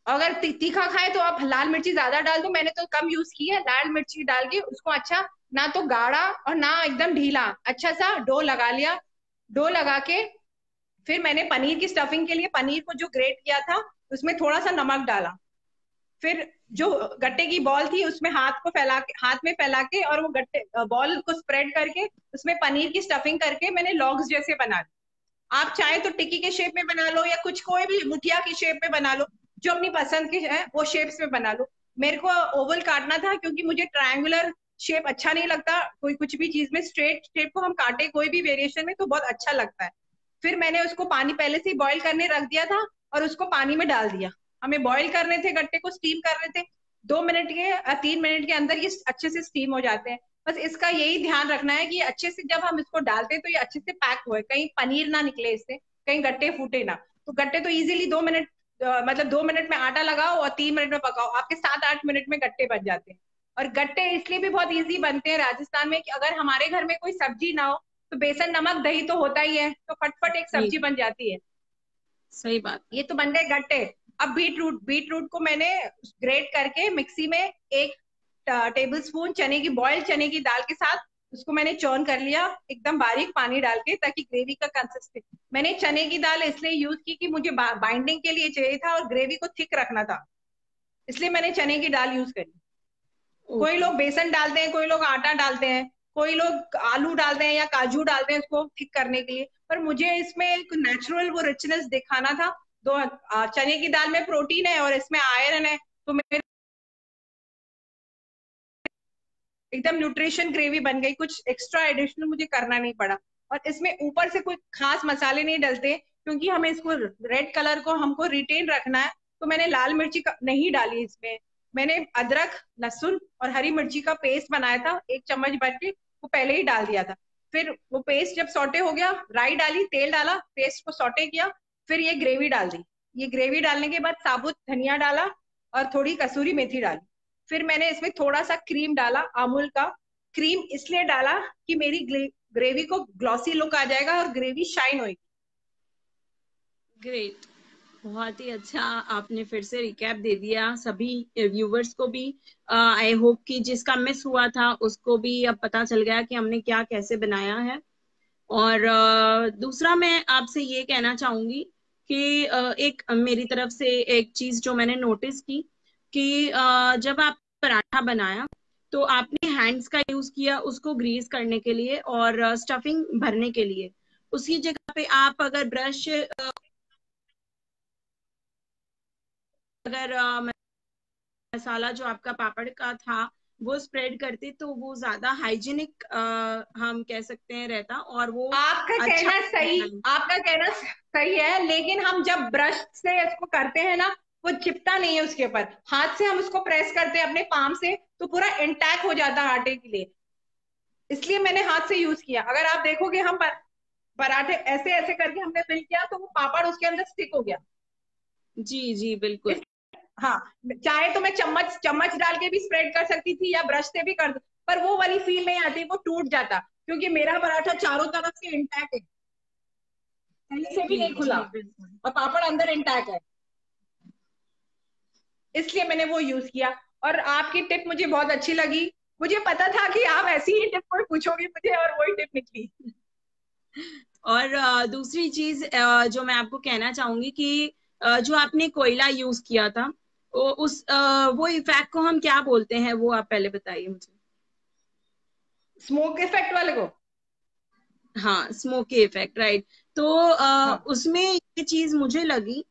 Speaker 2: अगर तीखा खाए तो आप लाल मिर्ची ज्यादा डाल दो, मैंने तो कम यूज की है। लाल मिर्ची डाल के उसको अच्छा, ना तो गाढ़ा और ना एकदम ढीला, अच्छा सा डो लगा लिया। डो लगा के फिर मैंने पनीर की स्टफिंग के लिए पनीर को जो ग्रेट किया था उसमें थोड़ा सा नमक डाला। फिर जो गट्टे की बॉल थी उसमें हाथ में फैला के और वो गट्टे बॉल को स्प्रेड करके उसमें पनीर की स्टफिंग करके मैंने लॉग्स जैसे बना ली। आप चाहे तो टिक्की के शेप में बना लो या कुछ कोई भी मुठिया की शेप में बना लो, जो अपनी पसंद के है वो शेप्स में बना लो। मेरे को ओवल काटना था क्योंकि मुझे ट्रायंगुलर शेप अच्छा नहीं लगता। कोई कुछ भी चीज में स्ट्रेट शेप को हम काटे कोई भी वेरिएशन में तो बहुत अच्छा लगता है। फिर मैंने उसको पानी पहले से ही बॉईल करने रख दिया था और उसको पानी में डाल दिया। हमें बॉईल करने थे, गट्टे को स्टीम करने थे। 2 मिनट के 3 मिनट के अंदर ये अच्छे से स्टीम हो जाते हैं। बस इसका यही ध्यान रखना है कि अच्छे से जब हम इसको डालते हैं तो ये अच्छे से पैक हुए, कहीं पनीर ना निकले इससे, कहीं गट्टे फूटे ना। तो गट्टे तो इजीली 2 मिनट, मतलब 2 मिनट में आटा लगाओ और 3 मिनट में पकाओ, आपके 7-8 मिनट में गट्टे बन जाते हैं। और गट्टे इसलिए भी बहुत इजी बनते हैं राजस्थान में कि अगर हमारे घर में कोई सब्जी ना हो तो बेसन नमक दही तो होता ही है, तो फटफट एक
Speaker 1: जी
Speaker 2: सब्जी बन जाती है।
Speaker 1: सही बात।
Speaker 2: ये तो बन गए गट्टे। अब बीट रूट को मैंने ग्रेट करके मिक्सी में 1 टेबल स्पून चने की, बॉइल्ड चने की दाल के साथ उसको मैंने चॉन कर लिया एकदम बारीक पानी डाल के, ताकि ग्रेवी का कंसिस्टेंसी, मैंने चने की दाल इसलिए यूज की कि मुझे बाइंडिंग के लिए चाहिए था और ग्रेवी को थिक रखना था, इसलिए मैंने चने की दाल यूज करी। कोई
Speaker 1: ओके।
Speaker 2: लोग बेसन डालते हैं, कोई लोग आटा डालते हैं, कोई लोग आलू डालते हैं या काजू डालते हैं इसको थिक करने के लिए, पर मुझे इसमें एक नेचुरल वो रिचनेस दिखाना था। चने की दाल में प्रोटीन है और इसमें आयरन है, तो मेरे एकदम न्यूट्रिशन ग्रेवी बन गई, कुछ एक्स्ट्रा एडिशनल मुझे करना नहीं पड़ा। और इसमें ऊपर से कोई खास मसाले नहीं डलते, क्योंकि हमें इसको रेड कलर को हमको रिटेन रखना है, तो मैंने लाल मिर्ची नहीं डाली इसमें। मैंने अदरक लहसुन और हरी मिर्ची का पेस्ट बनाया था 1 चम्मच भर के, वो पहले ही डाल दिया था। फिर वो पेस्ट जब सॉटे हो गया, राई डाली, तेल डाला, पेस्ट को सॉटे किया, फिर ये ग्रेवी डाल दी। ये ग्रेवी डालने के बाद साबुत धनिया डाला और थोड़ी कसूरी मेथी डाली। फिर मैंने इसमें थोड़ा सा क्रीम डाला, अमूल का क्रीम इसलिए डाला कि मेरी ग्रेवी को ग्लॉसी लुक आ जाएगा और ग्रेवी शाइन होगी।
Speaker 1: ग्रेट, बहुत ही अच्छा। आपने फिर से रिकैप दे दिया सभी व्यूवर्स को भी। आई होप कि जिसका मिस हुआ था उसको भी अब पता चल गया कि हमने क्या कैसे बनाया है। और दूसरा मैं आपसे ये कहना चाहूंगी कि एक मेरी तरफ से एक चीज जो मैंने नोटिस की कि जब आप पराठा बनाया तो आपने हैंड्स का यूज किया उसको ग्रीस करने के लिए और स्टफिंग भरने के लिए। उसी जगह पे आप अगर ब्रश, अगर मसाला जो आपका पापड़ का था वो स्प्रेड करते तो वो ज्यादा हाइजीनिक हम कह सकते हैं रहता और वो
Speaker 2: आपका
Speaker 1: अच्छा।
Speaker 2: कहना सही, आपका कहना सही है, लेकिन हम जब ब्रश से इसको करते हैं ना, वो चिपता नहीं है उसके ऊपर। हाथ से हम उसको प्रेस करते हैं अपने पाम से, तो पूरा इंटैक्ट हो जाता है आटे के लिए, इसलिए मैंने हाथ से यूज किया। अगर आप देखोगे हम पराठे ऐसे ऐसे करके हमने फिल किया तो वो पापड़ उसके अंदर स्टिक हो गया।
Speaker 1: जी जी बिल्कुल।
Speaker 2: हाँ, चाहे तो मैं चम्मच चम्मच डाल के भी स्प्रेड कर सकती थी या ब्रश से भी कर, पर वो वाली फील नहीं आती, वो टूट जाता, क्योंकि मेरा पराठा चारों तरफ से इंटैक्ट है, कहीं से भी
Speaker 1: जी
Speaker 2: नहीं खुला
Speaker 1: जी बिल्कुल।
Speaker 2: और पापड़ अंदर इंटैक्ट है, इसलिए मैंने वो यूज किया। और आपकी टिप मुझे बहुत अच्छी लगी, मुझे पता था कि आप ऐसी ही टिप कोई पूछोगे मुझे, और वही टिप निकली।
Speaker 1: और दूसरी चीज जो मैं आपको कहना चाहूंगी कि जो आपने कोयला यूज किया था वो इफेक्ट को हम क्या बोलते हैं, वो आप पहले बताइए मुझे।
Speaker 2: स्मोक इफेक्ट वाले को।
Speaker 1: हाँ, स्मोकी इफेक्ट, राइट। तो
Speaker 2: हाँ,
Speaker 1: उसमें ये चीज मुझे लगी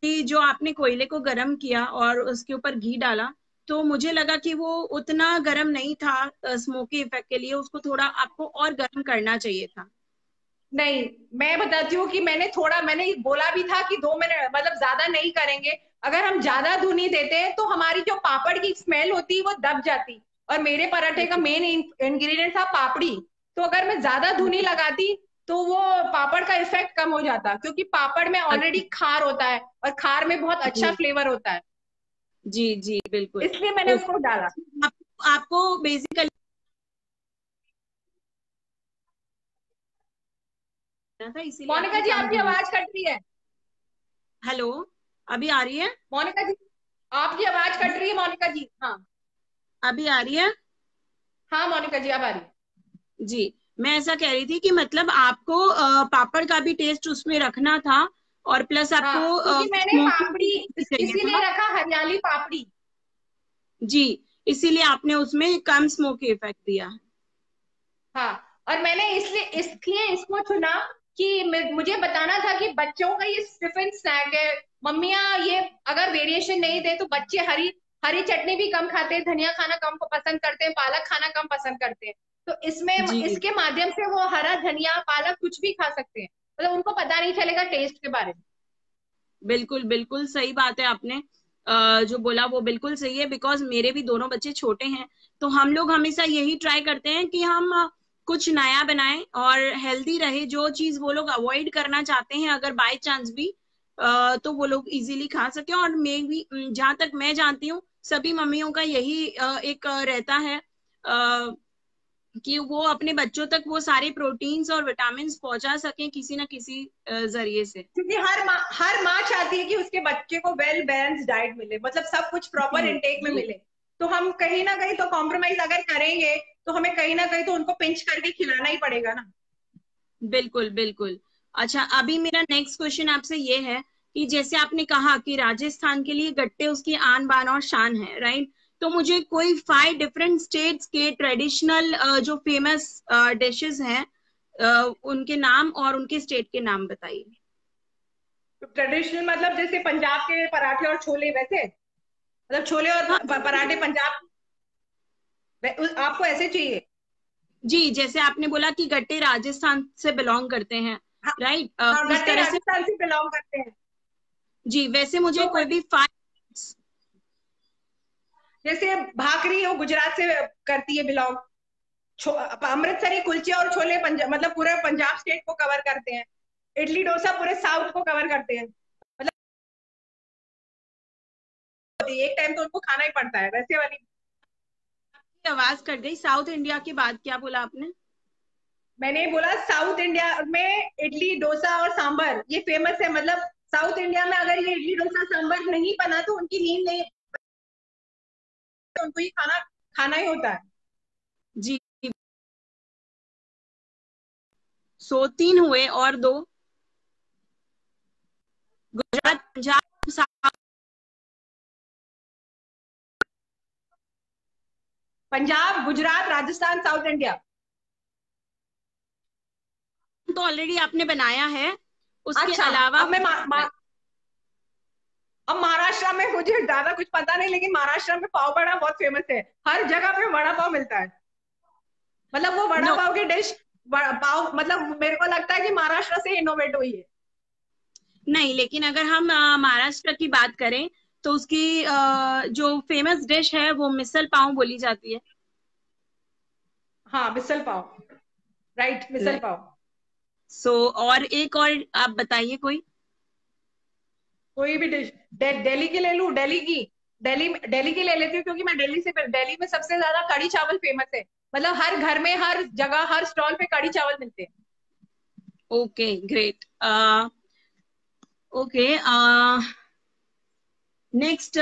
Speaker 1: कि जो आपने कोयले को गर्म किया और उसके ऊपर घी डाला, तो मुझे लगा कि वो उतना गर्म नहीं था स्मोकी इफेक्ट के लिए, उसको थोड़ा आपको और गर्म करना चाहिए था।
Speaker 2: नहीं, मैं बताती हूँ कि मैंने बोला भी था कि 2 मिनट, मतलब ज्यादा नहीं करेंगे। अगर हम ज्यादा धुनी देते हैं तो हमारी जो पापड़ की स्मेल होती है वो दब जाती, और मेरे पराठे का मेन इंग्रेडिएंट था पापड़ी, तो अगर मैं ज्यादा धुनी लगाती तो वो पापड़ का इफेक्ट कम हो जाता, क्योंकि पापड़ में ऑलरेडी
Speaker 1: अच्छा।
Speaker 2: खार होता है और खार में बहुत अच्छा
Speaker 1: जी
Speaker 2: फ्लेवर होता है,
Speaker 1: जी जी बिल्कुल।
Speaker 2: इसलिए मैंने
Speaker 1: ओके।
Speaker 2: उसको डाला।
Speaker 1: आपको बेसिकली था इसीलिए
Speaker 2: मोनिका
Speaker 1: आपने
Speaker 2: जी,
Speaker 1: कम
Speaker 2: आपकी
Speaker 1: घी।
Speaker 2: आवाज कट रही है।
Speaker 1: हेलो, अभी आ रही है?
Speaker 2: मोनिका जी, आपकी आवाज कट रही है मोनिका जी। हाँ,
Speaker 1: अभी आ रही है?
Speaker 2: हाँ मोनिका जी, अब आ रही है।
Speaker 1: जी, मैं ऐसा कह रही थी कि मतलब आपको पापड़ का भी टेस्ट उसमें रखना था और प्लस
Speaker 2: हाँ,
Speaker 1: आपको
Speaker 2: क्योंकि मैंने
Speaker 1: स्मोकी
Speaker 2: पापड़ी
Speaker 1: भी चाहिए
Speaker 2: इसीलिए
Speaker 1: था।
Speaker 2: रखा हरियाली पापड़ी।
Speaker 1: जी, इसीलिए आपने उसमें कम स्मोकी इफेक्ट दिया है।
Speaker 2: हाँ, और मैंने इसलिए इसलिए इसको चुना कि मुझे बताना था कि बच्चों का ये टिफिन स्नैक है। मम्मियाँ ये अगर वेरिएशन नहीं दे तो बच्चे हरी हरी चटनी भी कम खाते हैं, धनिया खाना कम पसंद करते हैं, पालक खाना कम पसंद करते हैं, तो इसमें
Speaker 1: जी
Speaker 2: इसके माध्यम से वो हरा धनिया पालक कुछ भी खा सकते हैं, मतलब उनको पता नहीं चलेगा टेस्ट के बारे में।
Speaker 1: बिल्कुल बिल्कुल सही बात है आपने। जो बोला वो बिल्कुल सही है, बिकॉज मेरे भी दोनों बच्चे छोटे हैं, तो हम लोग हमेशा यही ट्राई करते हैं कि हम कुछ नया बनाएं और हेल्दी रहे। जो चीज वो लोग अवॉइड करना चाहते हैं, अगर बाय चांस भी तो वो लोग इजीली खा सके। और मैं भी जहां तक मैं जानती हूँ, सभी मम्मियों का यही एक रहता है कि वो अपने बच्चों तक वो सारे प्रोटीन्स और विटामिन पहुंचा सकें किसी ना किसी जरिए से।
Speaker 2: क्योंकि हर माँ चाहती है कि उसके बच्चे को वेल बैलेंस डाइट मिले, मतलब सब कुछ प्रॉपर
Speaker 1: जी
Speaker 2: इनटेक में
Speaker 1: जी,
Speaker 2: मिले। तो हम कहीं ना कहीं तो कॉम्प्रोमाइज अगर करेंगे तो हमें कहीं ना कहीं तो उनको पिंच करके खिलाना ही पड़ेगा ना।
Speaker 1: बिल्कुल बिल्कुल। अच्छा, अभी मेरा नेक्स्ट क्वेश्चन आपसे ये है कि जैसे आपने कहा कि राजस्थान के लिए गट्टे उसकी आन बान और शान है, राइट? तो मुझे कोई 5 डिफरेंट स्टेट्स के ट्रेडिशनल जो फेमस डिशेस हैं उनके नाम और उनके स्टेट के नाम बताइए।
Speaker 2: तो ट्रेडिशनल मतलब जैसे पंजाब के पराठे और छोले, वैसे मतलब छोले और
Speaker 1: हाँ
Speaker 2: पराठे पंजाब, आपको ऐसे चाहिए?
Speaker 1: जी, जैसे आपने बोला कि गट्टे राजस्थान से बिलोंग करते हैं,
Speaker 2: हाँ,
Speaker 1: राइट?
Speaker 2: हाँ,
Speaker 1: उस
Speaker 2: गट्टे
Speaker 1: तरह से
Speaker 2: राजस्थान से बिलोंग करते हैं।
Speaker 1: जी, वैसे मुझे
Speaker 2: तो
Speaker 1: कोई भी 5।
Speaker 2: जैसे भाकरी वो गुजरात से करती है बिलोंग। अमृतसरी कुलचे और छोले पंजाब, मतलब पूरे पंजाब स्टेट को कवर करते हैं। इडली डोसा पूरे साउथ को कवर करते हैं। मतलब एक टाइम तो उनको खाना ही पड़ता है वैसे वाली।
Speaker 1: आवाज कट गई, साउथ इंडिया के बाद क्या बोला आपने?
Speaker 2: मैंने बोला साउथ इंडिया में इडली डोसा और सांभर ये फेमस है, मतलब साउथ इंडिया में अगर ये इडली डोसा सांभर नहीं बना तो उनकी नींद नहीं, तो उनको ये खाना खाना ही होता है।
Speaker 1: जी, सो 3 हुए और 2। Gujarat, Punjab, south.
Speaker 2: Punjab, Gujarat, Rajasthan, south India.
Speaker 1: तो ऑलरेडी आपने बनाया है, उसके
Speaker 2: अच्छा,
Speaker 1: अलावा
Speaker 2: अब मैं अब महाराष्ट्र में मुझे ज्यादा कुछ पता नहीं, लेकिन महाराष्ट्र में पाव बड़ा बहुत फेमस है। हर जगह पे वड़ा पाव मिलता है। मतलब वो वड़ा
Speaker 1: नो,
Speaker 2: पाव की डिश, पाव मतलब मेरे को लगता है कि महाराष्ट्र से इनोवेट हुई है।
Speaker 1: नहीं, लेकिन अगर हम महाराष्ट्र की बात करें तो उसकी जो फेमस डिश है वो मिसल पाव बोली जाती है।
Speaker 2: हाँ, मिसल पाव, राइट, मिसल
Speaker 1: राइट।
Speaker 2: पाव।
Speaker 1: सो और एक और आप बताइए कोई।
Speaker 2: कोई भी डिश, दिल्ली की ले लूं, दिल्ली की ले लेती हूँ, क्योंकि मैं दिल्ली में सबसे ज्यादा कढ़ी चावल फेमस है। मतलब हर घर में, हर जगह, हर स्टॉल पे कढ़ी चावल मिलते हैं।
Speaker 1: Okay, great. ओके, नेक्स्ट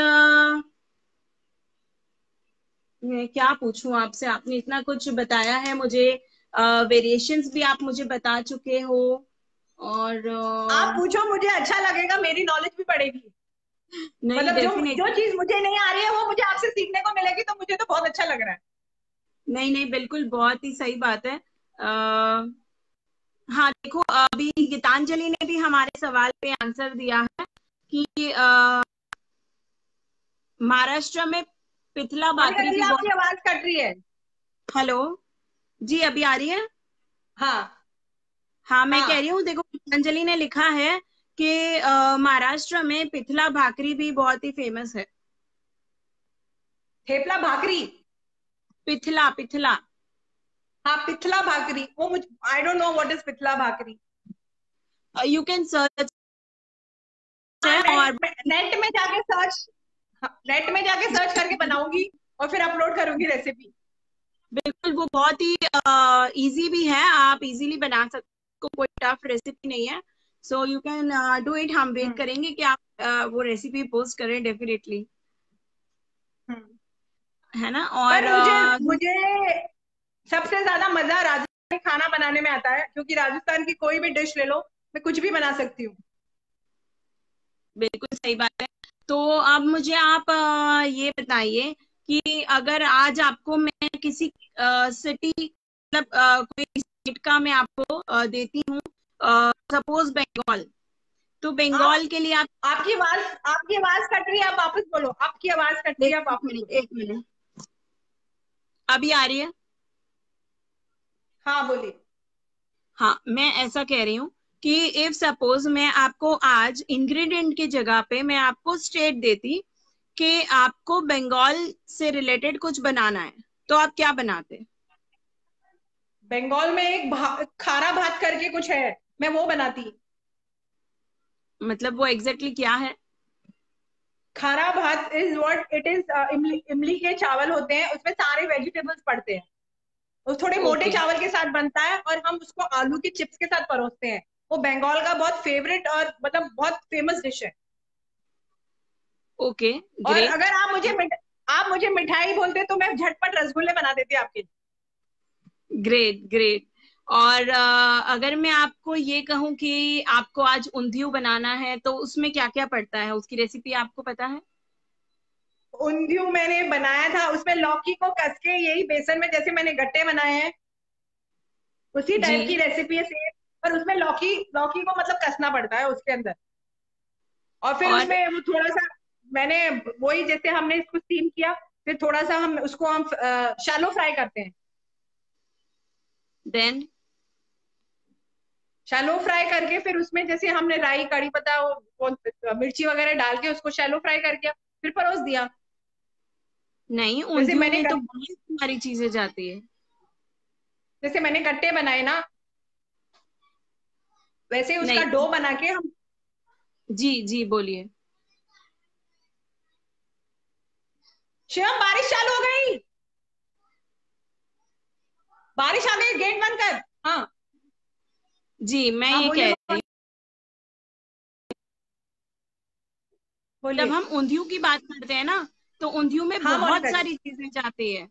Speaker 1: मैं क्या पूछूं आपसे? आपने इतना कुछ बताया है मुझे, वेरिएशंस भी आप मुझे बता चुके हो। और
Speaker 2: आप पूछो, मुझे अच्छा लगेगा, मेरी नॉलेज भी बढ़ेगी।
Speaker 1: नहीं,
Speaker 2: मतलब जो
Speaker 1: डेफिनेटली।
Speaker 2: चीज मुझे नहीं आ रही है वो मुझे आपसे सीखने को मिलेगी, तो मुझे तो बहुत अच्छा लग रहा है।
Speaker 1: नहीं नहीं, बिल्कुल बहुत ही सही बात है। हाँ देखो, अभी गीतांजलि ने भी हमारे सवाल पे आंसर दिया है कि महाराष्ट्र में पिथला
Speaker 2: सॉरी
Speaker 1: भाकरी
Speaker 2: अंजलि,
Speaker 1: भी
Speaker 2: आपकी
Speaker 1: बहुत।
Speaker 2: आवाज कट रही है।
Speaker 1: हेलो, जी अभी आ रही है?
Speaker 2: हाँ,
Speaker 1: हाँ, मैं कह रही
Speaker 2: हाँ,
Speaker 1: हूँ, देखो गीतांजलि ने लिखा है कि महाराष्ट्र में पिथला भाकरी भी बहुत ही फेमस है।
Speaker 2: थेपला भाकरी।
Speaker 1: पिथला पिथला।
Speaker 2: हाँ, पिथला भाकरी, वो मुझे I don't know what is pithla bhakri.
Speaker 1: You can search
Speaker 2: हाँ,
Speaker 1: है और
Speaker 2: नेट में जाके सर्च, हाँ, नेट में जाके सर्च करके बनाऊंगी और फिर अपलोड करूंगी रेसिपी।
Speaker 1: बिल्कुल वो बहुत ही इजी भी है, आप इजीली बना सकते हो, कोई टफ रेसिपी नहीं है। So you can do it. हम वेट
Speaker 2: हम्म,
Speaker 1: करेंगे कि आप वो रेसिपी पोस्ट करें डेफिनेटली,
Speaker 2: हम्म।
Speaker 1: है ना? और
Speaker 2: पर मुझे मुझे सबसे ज्यादा मजा राजस्थानी खाना बनाने में आता है, क्योंकि राजस्थान की कोई भी डिश ले लो, मैं कुछ भी बना सकती हूँ।
Speaker 1: बिल्कुल सही बात है। तो अब मुझे आप ये बताइए कि अगर आज आपको मैं किसी सिटी, मतलब कोई स्टेट का मैं आपको देती हूँ, सपोज बंगाल, तो
Speaker 2: आप
Speaker 1: बंगाल के लिए आप।
Speaker 2: आपकी आवाज कट रही है, आप वापस बोलो, आपकी आवाज कट रही
Speaker 1: एक
Speaker 2: है, आप
Speaker 1: एक
Speaker 2: वापस
Speaker 1: मिनट,
Speaker 2: बोलो।
Speaker 1: एक मिनट, अभी आ रही है?
Speaker 2: हाँ, बोलिए।
Speaker 1: हाँ, मैं ऐसा कह रही हूँ कि इफ सपोज मैं आपको आज इंग्रेडिएंट की जगह पे मैं आपको स्टेट देती कि आपको बंगाल से रिलेटेड कुछ बनाना है, तो आप क्या बनाते?
Speaker 2: बंगाल में एक खारा भात करके कुछ है, मैं वो बनाती।
Speaker 1: मतलब वो एग्जैक्टली क्या है?
Speaker 2: खारा भात इज व्हाट इट इज। इमली, इमली के चावल होते हैं, उसमें सारे वेजिटेबल्स पड़ते हैं। वो थोड़े मोटे
Speaker 1: ओके
Speaker 2: चावल के साथ बनता है और हम उसको आलू के चिप्स के साथ परोसते हैं। वो बंगाल का बहुत फेवरेट और मतलब बहुत फेमस डिश है।
Speaker 1: ओके,
Speaker 2: और
Speaker 1: ग्रेट।
Speaker 2: अगर आप मुझे मिठाई बोलते तो मैं झटपट रसगुल्ले बना देती आपके लिए।
Speaker 1: Great great. और अगर मैं आपको ये कहूँ कि आपको आज ऊंधियू बनाना है, तो उसमें क्या क्या पड़ता है, उसकी रेसिपी आपको पता है?
Speaker 2: ऊंधियू मैंने बनाया था, उसमें लौकी को कस के यही बेसन में जैसे मैंने गट्टे बनाए हैं उसी टाइप की
Speaker 1: जी।
Speaker 2: रेसिपी है सेम। पर उसमें लौकी लौकी को मतलब कसना पड़ता है उसके अंदर। और फिर
Speaker 1: और
Speaker 2: उसमें वो थोड़ा सा मैंने वही जैसे हमने इसको स्टीम किया, फिर थोड़ा सा हम उसको हम शैलो फ्राई करते हैं।
Speaker 1: देन?
Speaker 2: शैलो फ्राई करके फिर उसमें जैसे हमने राई कड़ी पत्ता वो मिर्ची वगैरह डाल के उसको शैलो फ्राई कर दिया, फिर परोस दिया।
Speaker 1: नहीं,
Speaker 2: जैसे
Speaker 1: ऊंधियू
Speaker 2: मैंने
Speaker 1: में तो
Speaker 2: गट,
Speaker 1: बहुत सारी चीजें जाती है।
Speaker 2: जैसे मैंने गट्टे बनाए ना, वैसे उसका
Speaker 1: नहीं।
Speaker 2: डो बना के हम।
Speaker 1: जी जी, बोलिए।
Speaker 2: शिवम बारिश चालू हो गई, बारिश आ गई, गेट बंद कर। हाँ
Speaker 1: जी, मैं
Speaker 2: हाँ
Speaker 1: ये
Speaker 2: बोलिए
Speaker 1: कह रही हूँ, जब
Speaker 2: बोलिए।
Speaker 1: हम ऊंधियू की बात करते हैं ना, तो ऊंधियू में
Speaker 2: हाँ
Speaker 1: बहुत
Speaker 2: मोनिका जी।
Speaker 1: सारी चीजें जाती है।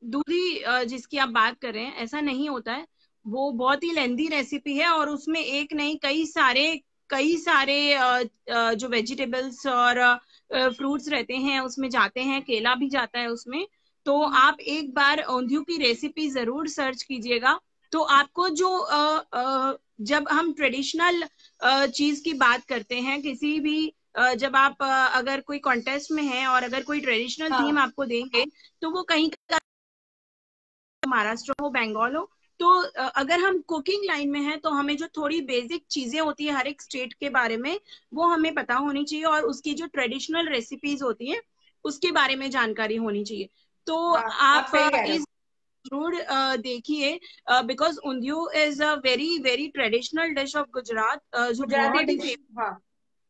Speaker 1: दूधी जिसकी आप बात कर रहे हैं, ऐसा नहीं होता है। वो बहुत ही लेंदी रेसिपी है, और उसमें एक नहीं, कई सारे जो वेजिटेबल्स और फ्रूट्स रहते हैं उसमें जाते हैं, केला भी जाता है उसमें। तो आप एक बार औंधियू की रेसिपी जरूर सर्च कीजिएगा। तो आपको जो जब हम ट्रेडिशनल चीज की बात करते हैं, किसी भी जब आप अगर कोई कॉन्टेस्ट में है और अगर कोई ट्रेडिशनल थीम
Speaker 2: हाँ
Speaker 1: आपको देंगे, तो वो कहीं महाराष्ट्र हो, बंगाल हो। तो अगर हम कुकिंग लाइन में हैं, तो हमें जो थोड़ी बेसिक चीजें होती है हर एक स्टेट के बारे में, वो हमें पता होनी चाहिए, और उसकी जो ट्रेडिशनल रेसिपीज होती है उसके बारे में जानकारी होनी चाहिए। तो
Speaker 2: हाँ आप
Speaker 1: आप
Speaker 2: सही कह रहे हो।
Speaker 1: इस जरूर देखिए, because undhiyu is a very very traditional dish of Gujarat, जो
Speaker 2: गुजराती
Speaker 1: बहुत ही
Speaker 2: डिश। हाँ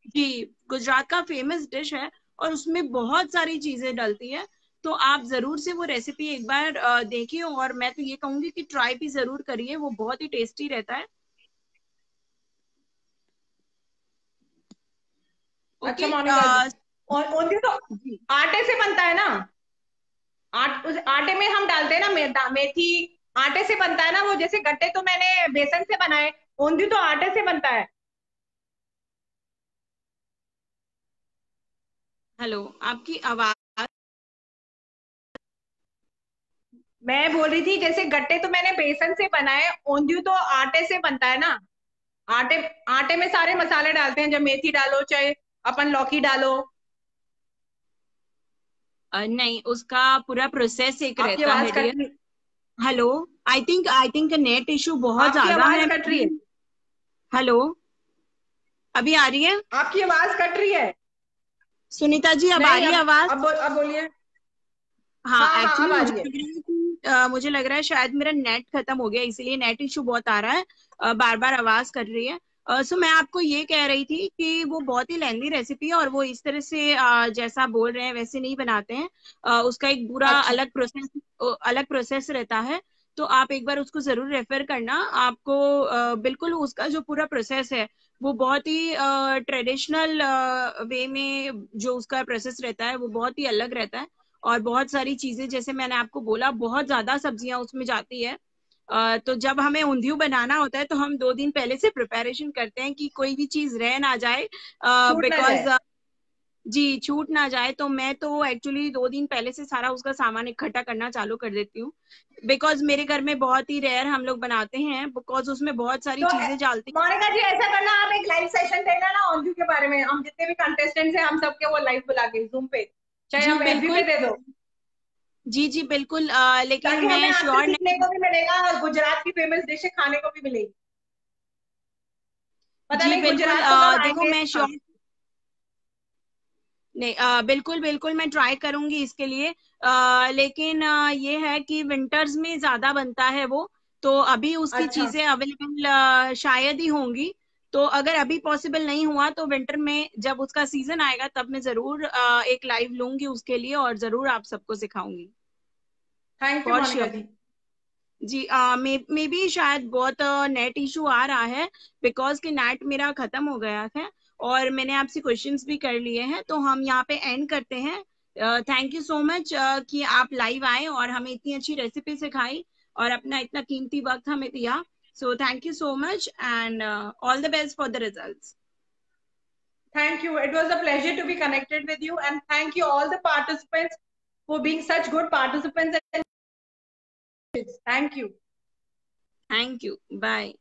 Speaker 1: जी, गुजरात का फेमस डिश है, और उसमें बहुत सारी चीजें डलती है। तो आप जरूर से वो रेसिपी एक बार देखिए, और मैं तो ये कहूंगी कि ट्राई भी जरूर करिए, वो बहुत ही टेस्टी रहता है।
Speaker 2: अच्छा
Speaker 1: ओके।
Speaker 2: मोनिका जी। और ओंधियू तो
Speaker 1: जी।
Speaker 2: आटे से बनता है ना। उस आटे में हम डालते हैं ना मेथी। आटे से बनता है ना वो, जैसे गट्टे तो मैंने बेसन से बनाए, ओंधियू तो आटे से बनता है।
Speaker 1: हेलो, आपकी आवाज।
Speaker 2: मैं बोल रही थी जैसे गट्टे तो मैंने बेसन से बनाए, ओंधियू तो आटे से बनता है ना। आटे आटे में सारे मसाले डालते हैं, जब मेथी डालो चाहे अपन लौकी डालो।
Speaker 1: नहीं, उसका पूरा प्रोसेस एक
Speaker 2: आपकी
Speaker 1: रहता
Speaker 2: आवाज
Speaker 1: है,
Speaker 2: कट
Speaker 1: डियर।
Speaker 2: रही।
Speaker 1: Hello. I think net issue बहुत
Speaker 2: आपकी
Speaker 1: ज्यादा
Speaker 2: आवाज
Speaker 1: है।
Speaker 2: कट रही है।
Speaker 1: हेलो, अभी आ रही है?
Speaker 2: आपकी आवाज कट रही है।
Speaker 1: सुनीता जी, अब आ
Speaker 2: नहीं
Speaker 1: रही है आवाज?
Speaker 2: अब बोलिए।
Speaker 1: हाँ,
Speaker 2: हाँ हाँ
Speaker 1: एक्चुअली
Speaker 2: अब आ
Speaker 1: मुझे
Speaker 2: रही है।
Speaker 1: लग रहा है कि मुझे लग रहा है शायद मेरा नेट खत्म हो गया, इसीलिए नेट इशू बहुत आ रहा है, बार बार आवाज कर रही है। सो मैं आपको ये कह रही थी कि वो बहुत ही लेंदी रेसिपी है, और वो इस तरह से जैसा बोल रहे हैं वैसे नहीं बनाते हैं। उसका एक पूरा
Speaker 2: अच्छा
Speaker 1: अलग प्रोसेस रहता है। तो आप एक बार उसको जरूर रेफर करना, आपको बिल्कुल उसका जो पूरा प्रोसेस है वो बहुत ही ट्रेडिशनल वे में जो उसका प्रोसेस रहता है वो बहुत ही अलग रहता है। और बहुत सारी चीजें, जैसे मैंने आपको बोला, बहुत ज्यादा सब्जियां उसमें जाती है। तो जब हमें ऊंधियू बनाना होता है, तो हम 2 दिन पहले से प्रिपरेशन करते हैं कि कोई भी चीज रह ना जाए,
Speaker 2: छूट ना
Speaker 1: बिकॉज
Speaker 2: जाए।
Speaker 1: जी, छूट ना जाए। तो मैं तो एक्चुअली 2 दिन पहले से सारा उसका सामान इकट्ठा करना चालू कर देती हूँ, बिकॉज मेरे घर में बहुत ही रेयर हम लोग बनाते हैं, बिकॉज उसमें बहुत सारी
Speaker 2: तो
Speaker 1: चीजें डालती हैं।
Speaker 2: मोनिका जी ऐसा करना, आप एक लाइव सेशन देना ना ऑनजू के बारे में, हम जितने भी कंटेस्टेंट्स हैं हम सबके वो लाइव बुला के जूम पे, चाहे
Speaker 1: जी
Speaker 2: हम एफबी पे
Speaker 1: बिल्कुल।
Speaker 2: दे दो,
Speaker 1: जी जी बिल्कुल, लेकिन
Speaker 2: ताकि हमें
Speaker 1: मैं
Speaker 2: आपसे
Speaker 1: श्योर
Speaker 2: सीखने
Speaker 1: नहीं।
Speaker 2: को भी मिलेगा और गुजरात की फेमस डिश खाने को भी मिलेगी। पता
Speaker 1: जी
Speaker 2: नहीं
Speaker 1: बिल्कुल,
Speaker 2: गुजरात तो कब
Speaker 1: देखो
Speaker 2: आएंगे।
Speaker 1: मैं
Speaker 2: हाँ
Speaker 1: श्योर नहीं, बिल्कुल बिल्कुल मैं ट्राई करूंगी इसके लिए। लेकिन ये है कि विंटर्स में ज्यादा बनता है वो, तो अभी उसकी
Speaker 2: अच्छा।
Speaker 1: चीजें अवेलेबल शायद ही होंगी। तो अगर अभी पॉसिबल नहीं हुआ तो विंटर में जब उसका सीजन आएगा तब मैं जरूर एक लाइव लूंगी उसके लिए, और जरूर आप सबको सिखाऊंगी।
Speaker 2: Thank you
Speaker 1: for
Speaker 2: Monica
Speaker 1: sure.
Speaker 2: जी।
Speaker 1: जी, मे भी शायद बहुत नेट इशू आ रहा है, बिकॉज कि नेट मेरा खत्म हो गया है। और मैंने आपसे क्वेश्चंस भी कर लिए हैं, तो हम यहाँ पे एंड करते हैं। थैंक यू सो मच कि आप लाइव आए और हमें इतनी अच्छी रेसिपी सिखाई और अपना इतना कीमती वक्त हमें दिया। So thank you so much and all the best for the results.
Speaker 2: Thank you. It was a pleasure to be connected with you, and thank you all the participants for being such good participants. And thank you.
Speaker 1: Thank you, bye.